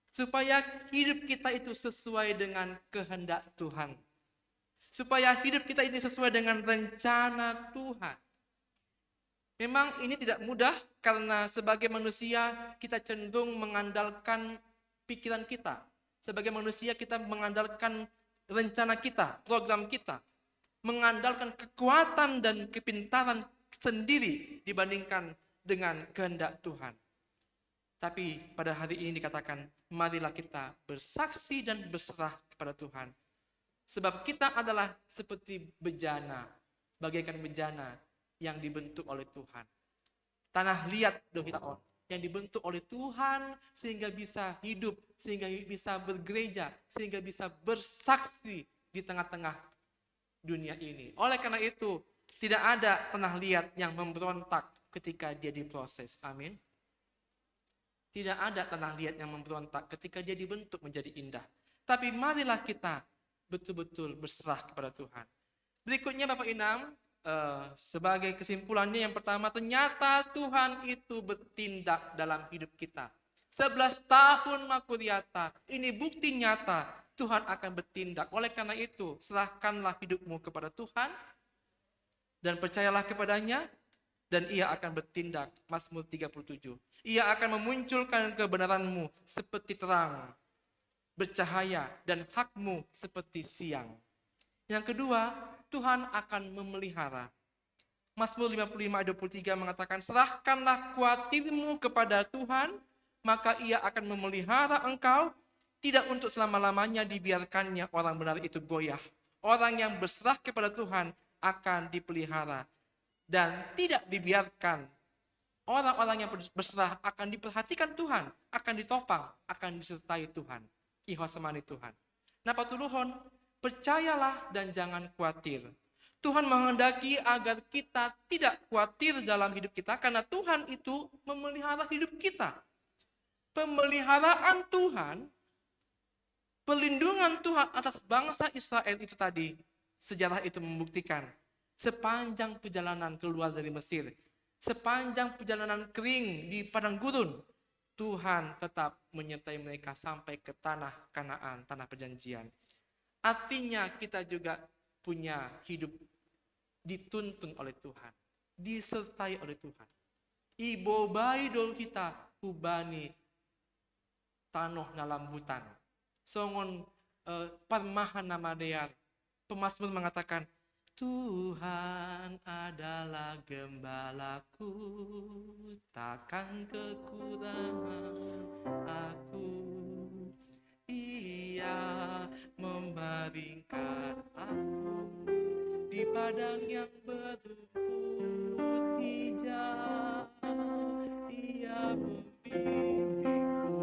Supaya hidup kita itu sesuai dengan kehendak Tuhan. Supaya hidup kita ini sesuai dengan rencana Tuhan. Memang ini tidak mudah karena sebagai manusia kita cenderung mengandalkan pikiran kita. Sebagai manusia kita mengandalkan rencana kita, program kita. Mengandalkan kekuatan dan kepintaran sendiri dibandingkan dengan kehendak Tuhan. Tapi pada hari ini dikatakan, marilah kita bersaksi dan berserah kepada Tuhan. Sebab kita adalah seperti bejana, bagaikan bejana yang dibentuk oleh Tuhan. Tanah liat dohitaon, yang dibentuk oleh Tuhan sehingga bisa hidup, sehingga bisa bergereja, sehingga bisa bersaksi di tengah-tengah dunia ini. Oleh karena itu, tidak ada tanah liat yang memberontak ketika dia diproses. Amin. Tidak ada tanah liat yang memberontak ketika dia dibentuk menjadi indah. Tapi marilah kita betul-betul berserah kepada Tuhan. Berikutnya Bapak Inam, sebagai kesimpulannya yang pertama, ternyata Tuhan itu bertindak dalam hidup kita. 11 tahun Makuriata, ini bukti nyata Tuhan akan bertindak. Oleh karena itu, serahkanlah hidupmu kepada Tuhan dan percayalah kepadanya, dan ia akan bertindak. Mazmur 37. Ia akan memunculkan kebenaranmu seperti terang, bercahaya, dan hakmu seperti siang. Yang kedua, Tuhan akan memelihara. Mazmur 55 ayat 23 mengatakan, serahkanlah khawatirmu kepada Tuhan, maka ia akan memelihara engkau, tidak untuk selama-lamanya dibiarkannya orang benar itu goyah. Orang yang berserah kepada Tuhan akan dipelihara. Dan tidak dibiarkan. Orang-orang yang berserah akan diperhatikan Tuhan, akan ditopang, akan disertai Tuhan. Ihosemani Tuhan. Napa tuluhon, percayalah dan jangan khawatir. Tuhan menghendaki agar kita tidak khawatir dalam hidup kita, karena Tuhan itu memelihara hidup kita. Pemeliharaan Tuhan, perlindungan Tuhan atas bangsa Israel itu tadi, sejarah itu membuktikan. Sepanjang perjalanan keluar dari Mesir, sepanjang perjalanan kering di padang gurun, Tuhan tetap menyertai mereka sampai ke tanah Kanaan, tanah perjanjian. Artinya kita juga punya hidup dituntun oleh Tuhan, disertai oleh Tuhan. Ibo bai do kita ubani tanoh nalambutan. Songon parmahan nama dear. Pemazmur mengatakan, Tuhan adalah gembalaku, takkan kekurangan aku. Ia membaringkan aku di padang yang berumput hijau. Ia membimbingku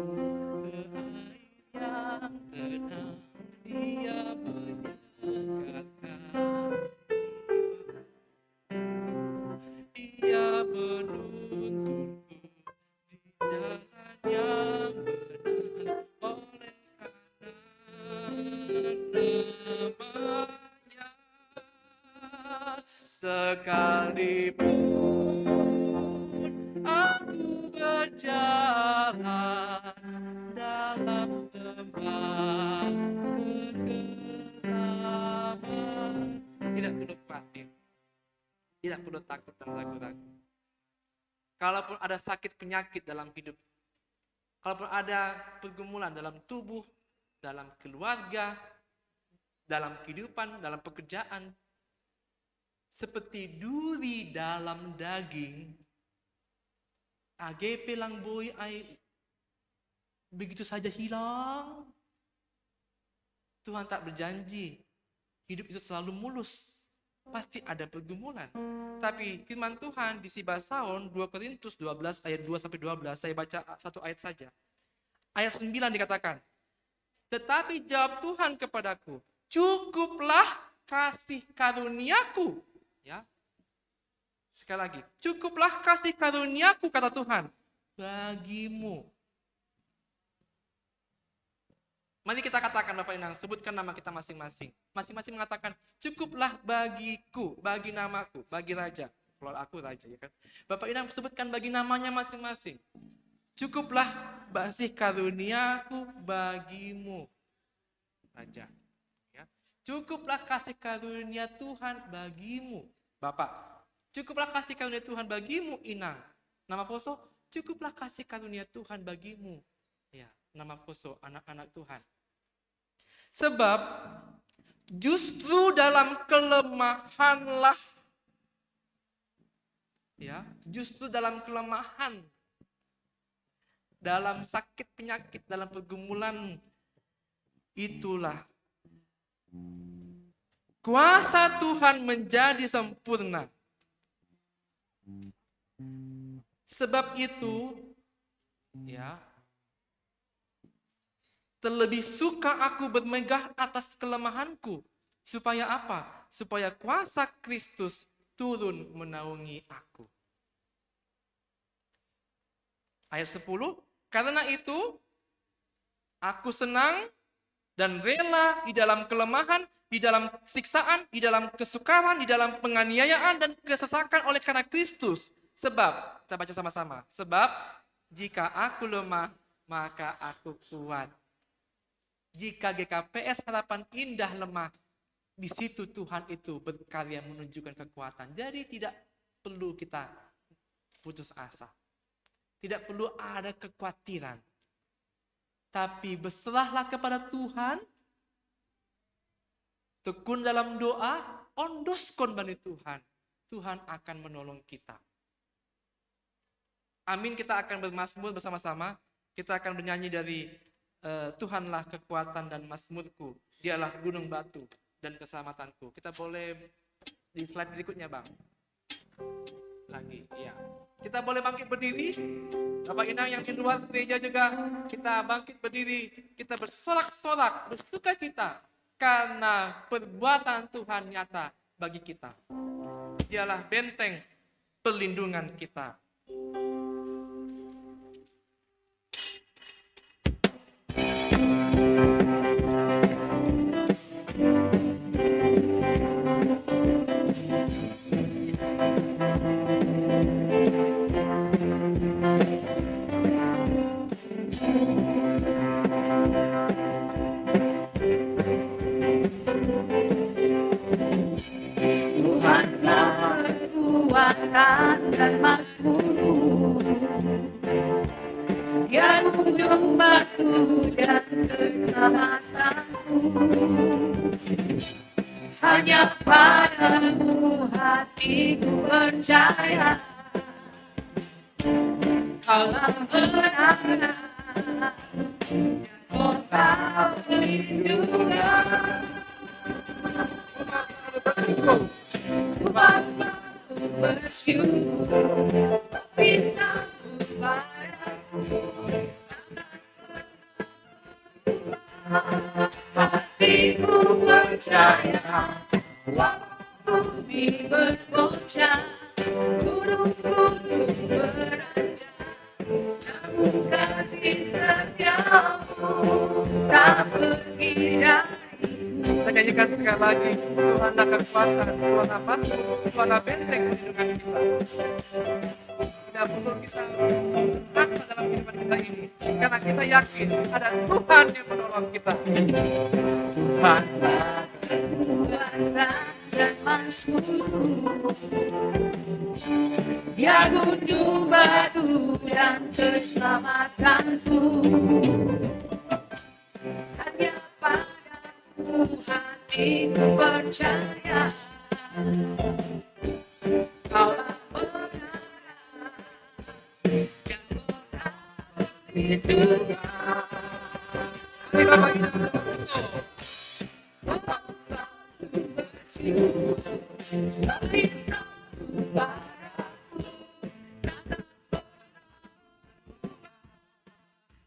ke air yang tenang. Ia menyegarkan. Ia menuntunku di jalan yang benar, oleh karena namanya. Sekalipun aku berjalan dalam lembah kegelapan, tidak perlu khawatir. Tidak perlu takut dan ragu-ragu. Kalaupun ada sakit penyakit dalam hidup, kalaupun ada pergumulan dalam tubuh, dalam keluarga, dalam kehidupan, dalam pekerjaan. Seperti duri dalam daging, AGP lang boy ay begitu saja hilang. Tuhan tak berjanji hidup itu selalu mulus. Pasti ada pergumulan. Tapi firman Tuhan di Sibasaon 2 Korintus 12 ayat 2 sampai 12, saya baca satu ayat saja. Ayat 9 dikatakan, tetapi jawab Tuhan kepadaku, cukuplah kasih karuniaku. Ya. Sekali lagi, cukuplah kasih karuniaku, kata Tuhan, bagimu. Mari kita katakan Bapak Inang, sebutkan nama kita masing-masing. Masing-masing mengatakan, cukuplah bagiku, bagi namaku, bagi raja. Kalau aku raja, ya kan? Bapak Inang sebutkan bagi namanya masing-masing. Cukuplah kasih karuniaku bagimu, raja. Ya. Cukuplah kasih karunia Tuhan bagimu, Bapak. Cukuplah kasih karunia Tuhan bagimu, Inang. Nama Poso, cukuplah kasih karunia Tuhan bagimu. Ya, nama Poso, anak-anak Tuhan. Sebab justru dalam kelemahanlah, ya, justru dalam kelemahan, dalam sakit penyakit, dalam pergumulan, itulah kuasa Tuhan menjadi sempurna. Sebab itu, ya, terlebih suka aku bermegah atas kelemahanku. Supaya apa? Supaya kuasa Kristus turun menaungi aku. Ayat 10, karena itu aku senang dan rela di dalam kelemahan, di dalam siksaan, di dalam kesukaran, di dalam penganiayaan dan kesesakan oleh karena Kristus. Sebab, kita baca sama-sama. Sebab, jika aku lemah, maka aku kuat. Jika GKPS Harapan Indah lemah, di situ Tuhan itu berkarya menunjukkan kekuatan. Jadi tidak perlu kita putus asa. Tidak perlu ada kekhawatiran. Tapi berserahlah kepada Tuhan. Tekun dalam doa, ondoskon bani Tuhan. Tuhan akan menolong kita. Amin, kita akan bermazmur bersama-sama. Kita akan bernyanyi dari Tuhanlah kekuatan dan mazmurku, dialah gunung batu dan keselamatanku. Kita boleh di slide berikutnya, Bang. Lagi, ya. Kita boleh bangkit berdiri. Bapak Inang yang di luar gereja juga, kita bangkit berdiri. Kita bersorak-sorak, bersuka cita karena perbuatan Tuhan nyata bagi kita. Dialah benteng perlindungan kita. Tuhanlah kekuatan dan mazmur, Dia gunung batu dan keselamatanku. Hanya padamu hatiku percaya, Kaulah benar, kota perlindungan. Bangsa bersyukur, bintang padaku, hatiku percaya, waktu bumi bergoncang, gunung-gunung beranjak, namun kasih setiamu tak pergi dariku. Kita nyanyikan sekali lagi. Tuhanlah kekuatan, Tuhanlah batu, Tuhanlah benteng perlindungan kita. Tidak perlu kita merasa dalam kehidupan kita ini, karena kita yakin ada Tuhan yang menolong kita. Tuhanlah kekuatan dan mazmur, Dia gunung batu dan keselamatanku. Hanya padamu hati hatiku percaya Kaulah pengarah yang berakhir Tuhan. Mari Bapak kita Kau selalu bersyukur sekali kau padaku.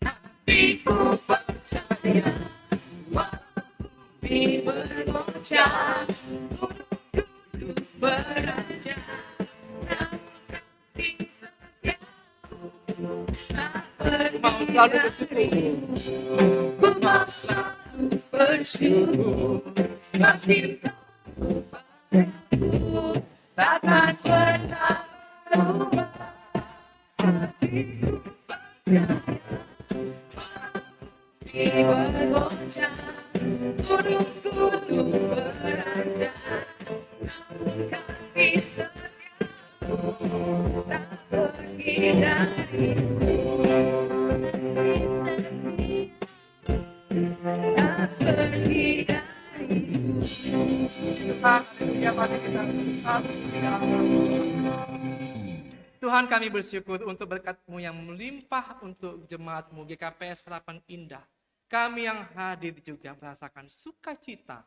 Hatiku percaya walaupun bumi bergoncang, gunung-gunung beraja, namun kasih setiamu tak mau pergi selalu bersyukur. darimu. Ku mau selalu bersyukur sebab cintamu padaku takkan pernah berubah. Hatiku percaya bumi bergoncang, gunung-gunung beraja, namun kasih setiamu tak pergi dariku. Tak pergi dariku. Haleluya, mari kita Haleluya. Tuhan, kami bersyukur untuk berkat-Mu yang melimpah untuk jemaat-Mu GKPS Harapan Indah. Kami yang hadir juga merasakan sukacita,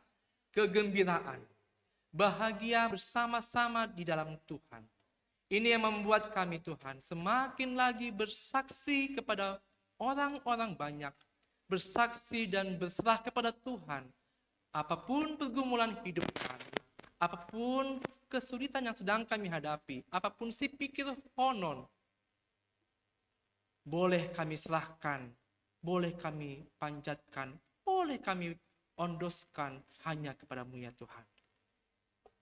kegembiraan, bahagia bersama-sama di dalam Tuhan. Ini yang membuat kami Tuhan semakin lagi bersaksi kepada orang-orang banyak, bersaksi dan berserah kepada Tuhan. Apapun pergumulan hidup kami, apapun kesulitan yang sedang kami hadapi, apapun si pikir honon, boleh kami serahkan, boleh kami panjatkan, boleh kami ondoskan hanya kepadamu ya Tuhan.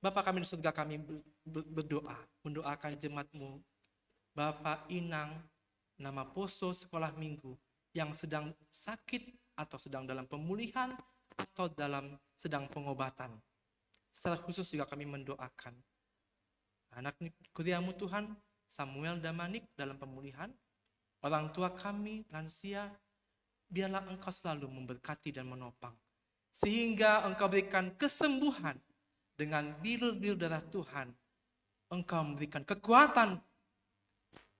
Bapa kami di surga, kami berdoa, mendoakan jemaat-Mu, Bapak Inang, nama Poso Sekolah Minggu, yang sedang sakit atau sedang dalam pemulihan atau sedang pengobatan. Secara khusus juga kami mendoakan anak kuriamu Tuhan, Samuel Damanik dalam pemulihan, orang tua kami, lansia, biarlah Engkau selalu memberkati dan menopang, sehingga Engkau berikan kesembuhan dengan bir-bir darah Tuhan. Engkau memberikan kekuatan,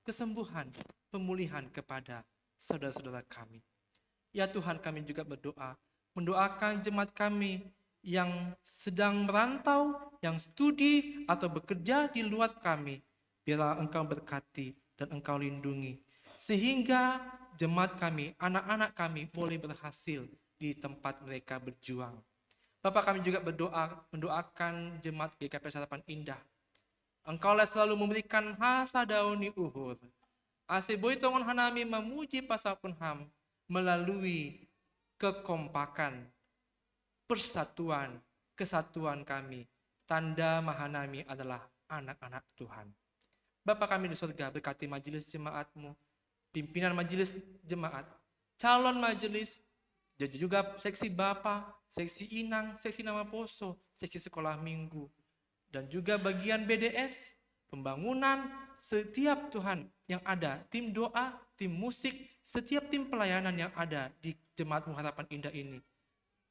kesembuhan, pemulihan kepada saudara-saudara kami. Ya Tuhan, kami juga berdoa, mendoakan jemaat kami yang sedang merantau, yang studi atau bekerja di luar kami. Biarlah Engkau berkati dan Engkau lindungi, sehingga jemaat kami, anak-anak kami boleh berhasil di tempat mereka berjuang. Bapak, kami juga mendoakan jemaat GKP Harapan Indah. Engkaulah selalu memberikan hasa dauni uhur. Ase boy tongon hanami memuji pasapun ham melalui kekompakan, persatuan, kesatuan kami. Tanda mahanami adalah anak-anak Tuhan. Bapa kami di surga, berkati majelis jemaat-Mu, pimpinan majelis jemaat, calon majelis, juga seksi Bapa, seksi Inang, seksi Nama Poso, seksi sekolah minggu, dan juga bagian BDS, pembangunan, setiap Tuhan yang ada, tim doa, tim musik, setiap tim pelayanan yang ada di Jemaat-Mu Harapan Indah ini.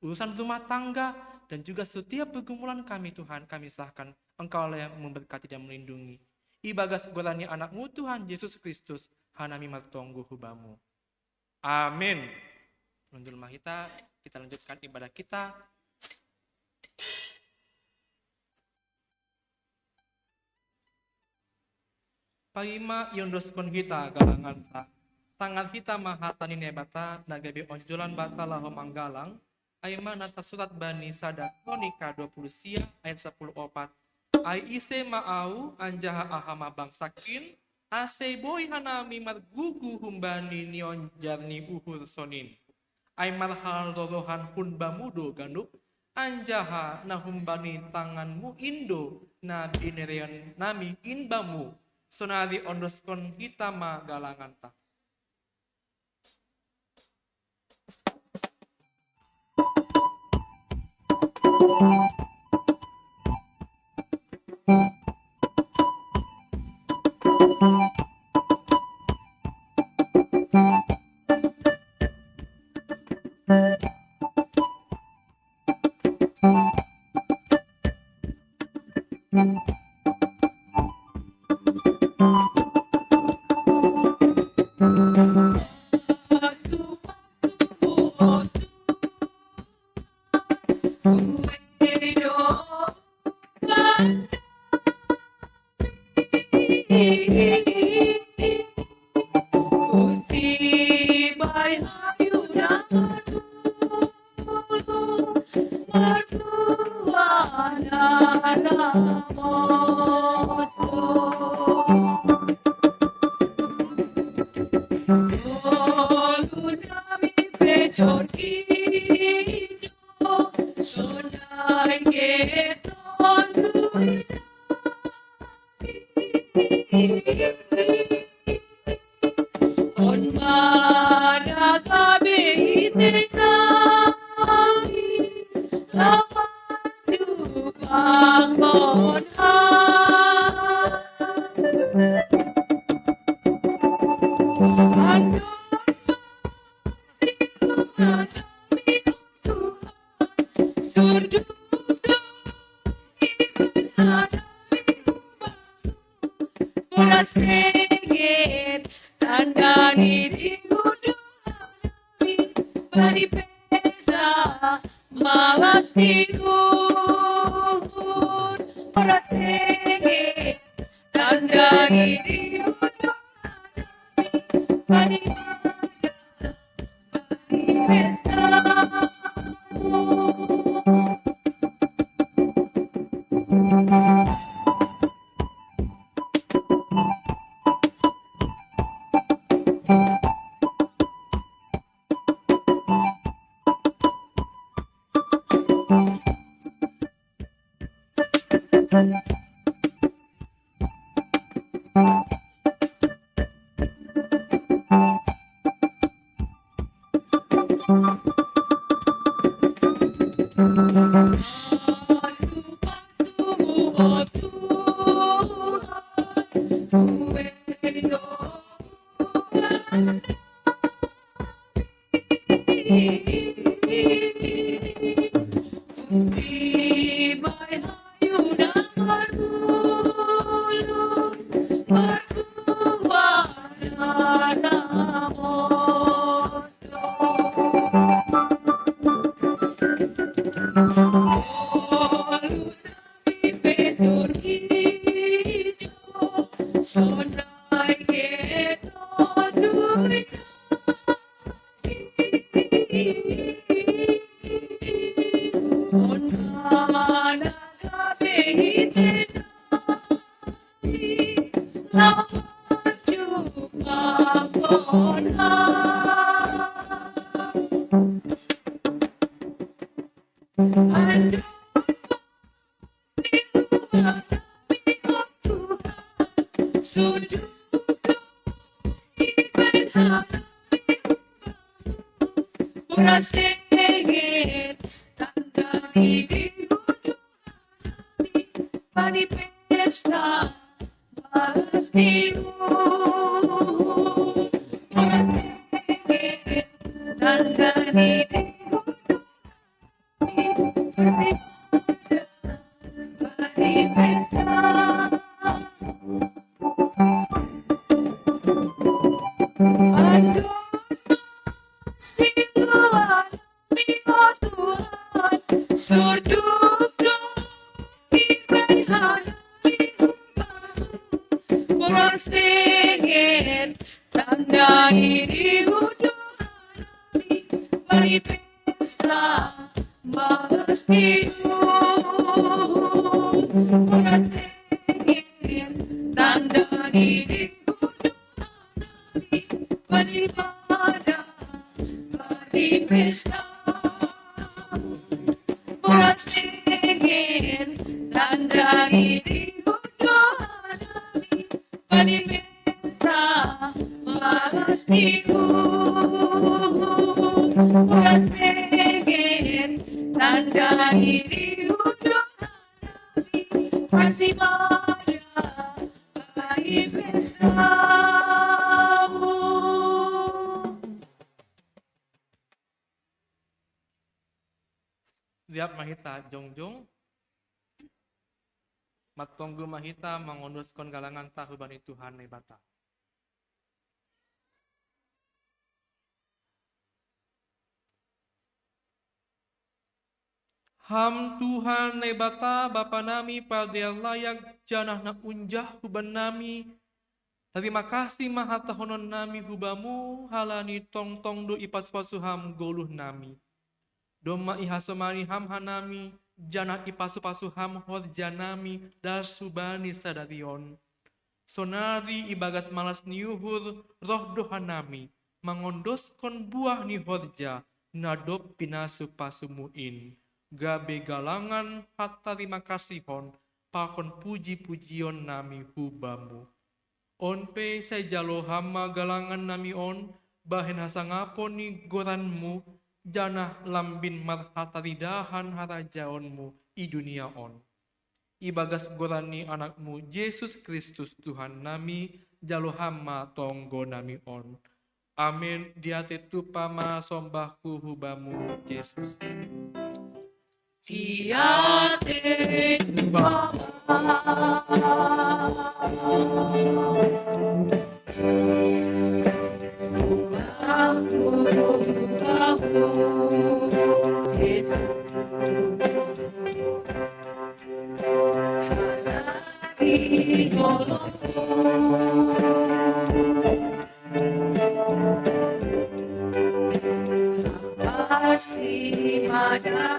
Urusan rumah tangga dan juga setiap pergumulan kami Tuhan, kami serahkan. Engkaulah yang memberkati dan melindungi. Ibagas gorani anak-Mu Tuhan Yesus Kristus, hanami martonggo hubamu. Amin. Menurut mahita, kita lanjutkan ibadah kita. Paima yondoskon kita galangan ta. Tangan kita mahatani nebata, nagabe onjolan bata laho manggalang. Aima nata surat Bani Sadat Kronika 20 sia ayat 10 opat. Ai ise ma'au anjaha ahama bangsakin. Ase boy hanami margugu humbani nion jarni uhur sonin. Ai marhal rorohan hun bamudo ganuk. Anjaha nahumbani tanganmu indo na binereon nami inbamu. Sonari ondoskon hitama galangan ta. Lihat Mahita Jongjong. Matonggu mahita mangondoskan galangan tahu bani Tuhan ne bata. Ham Tuhan ne bata Bapa nami pada layak janah na unjah huban nami. Terima kasih maha tahonon nami hubamu halani tong tong do ipas pasuham goluh nami. Doma ihasomani ham hanami janah ipasu pasuham hor janami dar subani sadarion. Sonari ibagas malas niuhur roh dohanami mangondoskon buah ni horja nadop pinasu pasumuin. Gabe galangan hatta terima kasihon pakon puji-pujion nami hubamu. Onpe saya jalo hama galangan nami on bahen hasangapon ni goranmu janah lambin marhataridahan harajaonmu i dunia on. Ibagas gorani anakmu Yesus Kristus Tuhan nami jalo hama tonggo nami on. Amin diate tupama sombahku hubamu Yesus. Diate tupama pasti ada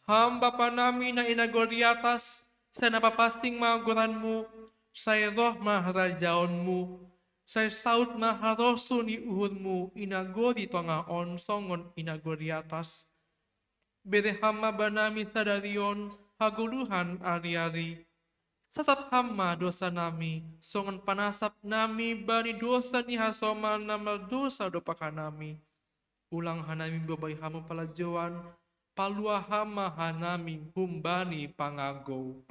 Ham Bapa nami na inagor di atas, saya napapasing maguranmu, saya roh maharajaonmu, saya saut maharosu ni uhurmu, inagori tongaon songon inagor di atas. Bere hama banami sadarion, haguluhan ari-ari. Satap hama dosa nami, songon panasap nami, bani dosa ni hasoma namal dosa dopaka nami. Ulang hanami babay hama palajuan, palua hama hanami humbani pangago.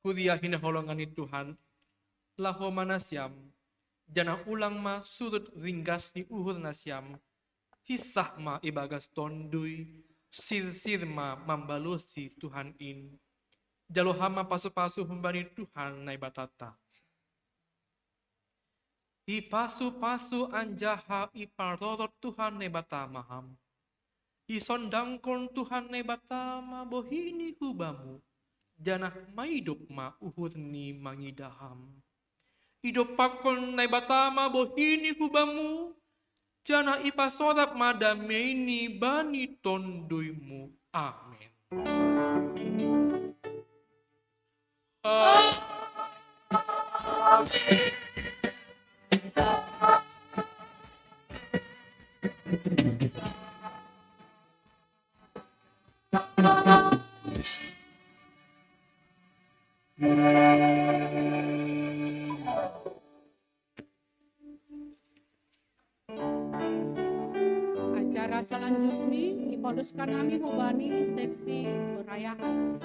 Kuria hinaholongan ni Tuhan, laho manasyam, jana ulang ma surut ringgas ni uhur nasyam, hisah ma ibagas tondui, sir ma mambalusi Tuhan in, jalohama pasu-pasu humbani Tuhan nai batata. I pasu-pasu anjaha i parorot Tuhan nai batamaham, i sondangkon Tuhan nai batama bohini hubamu, janah maidop ma uhurni mangidaham. Idop pakon nai batama bohini hubamu, janah ipasorap madameini bani tonduimu. Amin. Acara selanjutnya dipodoskan kami hubani seksi perayaan.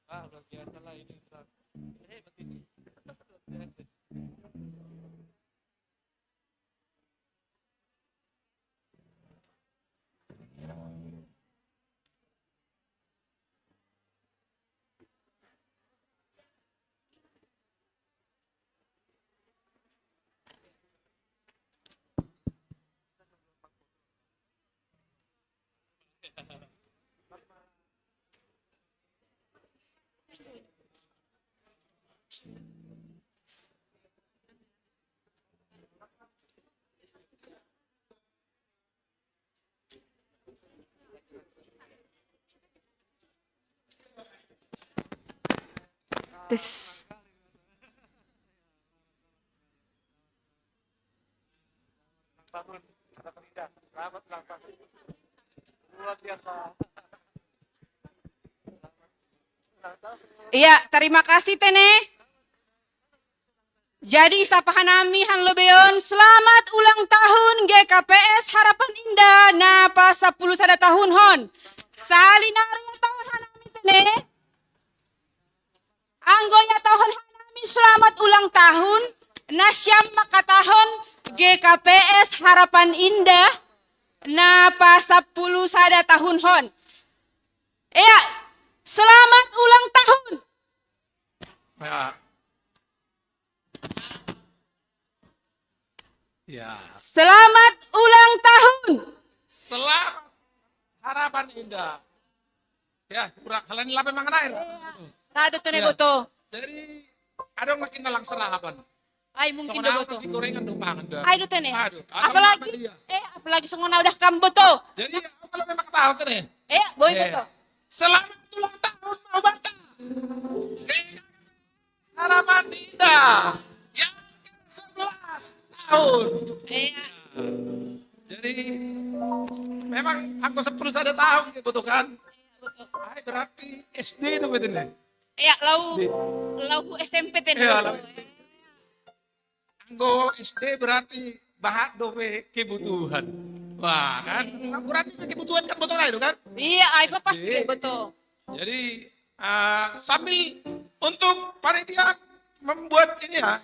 Wah, luar biasa lah ini. Hebat ini. Luar biasa. Tes. Tahun harapan indah. Selamat ulang tahun. Luar biasa. Iya, terima kasih Tene. Jadi sapahanami hanlobeon, selamat ulang tahun GKPS Harapan Indah napa 10 sada tahun hon. Salinari tahun hanami Tene. Anggonya tahun hanami selamat ulang tahun. Nasyam makatahon GKPS Harapan Indah napa 10 sada tahun hon. Iya, selamat ulang tahun. Ya, Selamat ulang tahun. selamat harapan indah. Ya, kurang kalian lape mangan air. Rado Tene Ya. boto. Jadi ada makin nalang serahapan. Ay mungkin Songona do boto. makin gorengan do mangan dah. Ay do Tene. Aduh, asam Apalagi lambung dia. apalagi songona udah kambo to. Jadi kalau memang tahu tuh nih. Boy Ya. boto. Selamat ulang tahun mau bata. Harapan indah yang ke-11 tahun. Iya. Jadi memang aku 10 sada tahun gitu kan. Boto. Ay, berarti SD itu betul nih. Iya, SD. lau SMP Tene. Iya, lau SD. Anggo SD berarti bahat dope kebutuhan. Wah kan, ukuran kebutuhan kan betul itu kan. Iya, ay pa pasti SD. boto. Jadi sambil untuk panitia membuat ini ya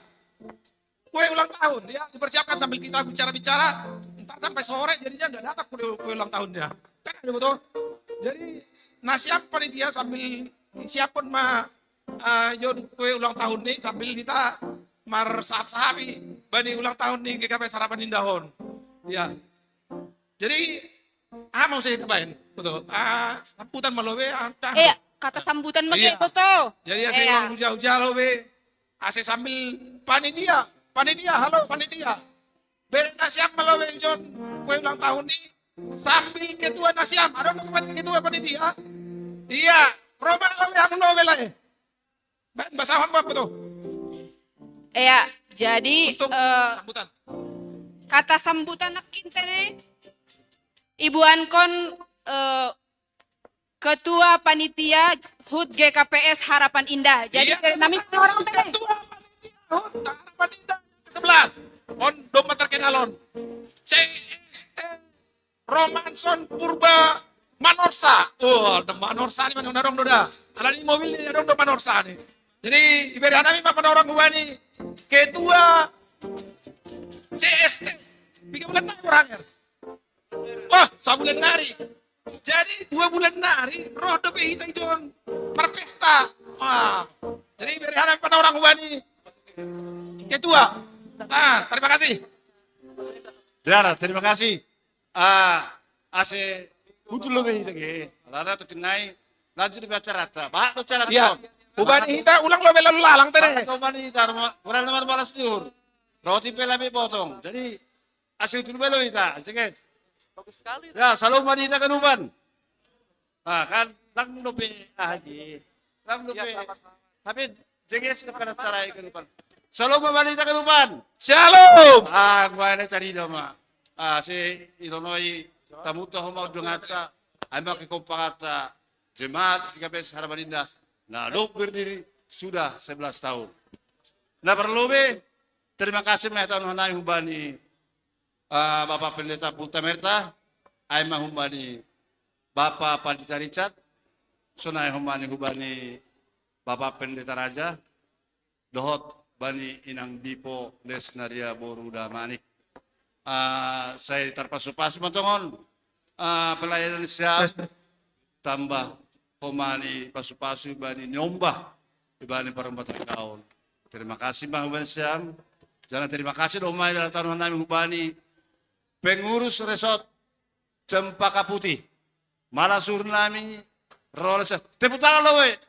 kue ulang tahun ya dipersiapkan sambil kita bicara-bicara. Ntar sampai sore jadinya nggak datang kue ulang tahunnya. Kan ada betul. Jadi nasiap panitia sambil siapun mah yon kue ulang tahun nih sambil kita mar sahabi bani ulang tahun nih GKPS Harapan Indahon. Ya. Jadi mau saya tambahin betul. Sambutan malobe Iya, kata sambutan mage Iya. boto. jadi Iya. saya uja-uja lobe. Ase sambil panitia, halo panitia. Beri nasiam malobe John kue ulang tahun nih sambil ketua nasiam. Ada ketua panitia? Iya, Roman lobe hamun lobe lah. Bahasa apa betul? Iya, jadi Untuk sambutan. kata sambutan nakin Tene. Ibu Ankon Ketua Panitia HUT GKPS Harapan Indah. Jadi Iya, nami orang Tene. ketua panitia Harapan Indah ke-11. On domba terkenalon. CST Romanson Purba Manorsa. Oh, the Manorsa ni mana orang doda. Ala ni mobil ni ada Manorsa ni. Jadi iberi anami mah orang gua ni ketua CST. Bikin bulan nari orangnya. Wah, sabulan nari. Jadi 2 bulan nari roh dope hita ijon berpesta. Wah. Jadi iberi anami orang gua ni ketua. Nah, terima kasih. Dara, terima kasih. Ase betul lebih lagi. Rara tuh tinai lanjut di acara ta. Bahak do cara Iya. ta. Ubani hita ulang lo bela lalang Bahak tadi. do mani tar kurang nomor balas diur. Roti pelabi potong. Jadi asyik dulu belo kita. Ceket. Bagus sekali. Ya, selalu mani kita kenuban. Nah, kan lang dope haji. Lang dope. Tapi jenges kepada cara kenuban. Selalu mani kita kenuban. Shalom. Gua ini tadi doma. Si Ilonoi tamu tahu mau dengata. Amba ke kompakata jemaat KPS Harapan Indah. Nah, lu berdiri sudah 11 tahun. Nah, perlu be. Terima kasih tahun hanai hubani Bapak Pendeta Pulta Merta, Aima hubani Bapak Pandita Richard, Sonai hubani Bapak Pendeta Raja, Dohot bani Inang Dipo Lesnaria Boruda Manik. Saya terpasu-pasu matongon pelayanan siap tambah homani pasu-pasu bani nyombah ibani perempatan tahun. Terima kasih Bang Hubani Siam. Jangan terima kasih dong mai dalam tahun nami hubani pengurus resort Cempaka Putih. Malasur nami roles. Tepuk tangan lo we.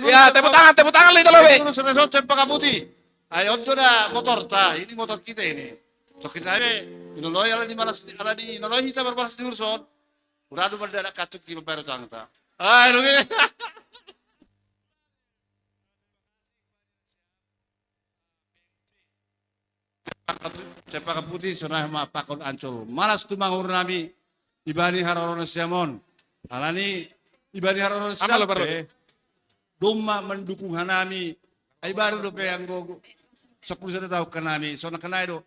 Ya, tepuk tangan lo itu lo be. Pengurus resort Cempaka Putih. Ayo dah motor ta. Ini motor kita ini. Tokin aja. Inoloy ala di malas ala di inoloy kita berbalas di urson. Udah adu berdadak katuk di baru tang ta. Ayo lu. Cempaka Putih sonah ma pakon ancol. Malas tumangur nami ibani haroron siamon. Alani ibani haroron Amal lo, Bro. siam. Doma mendukung hanami. Ay baru do pe ang gogo. 10 tahun kanami. So na kanay do.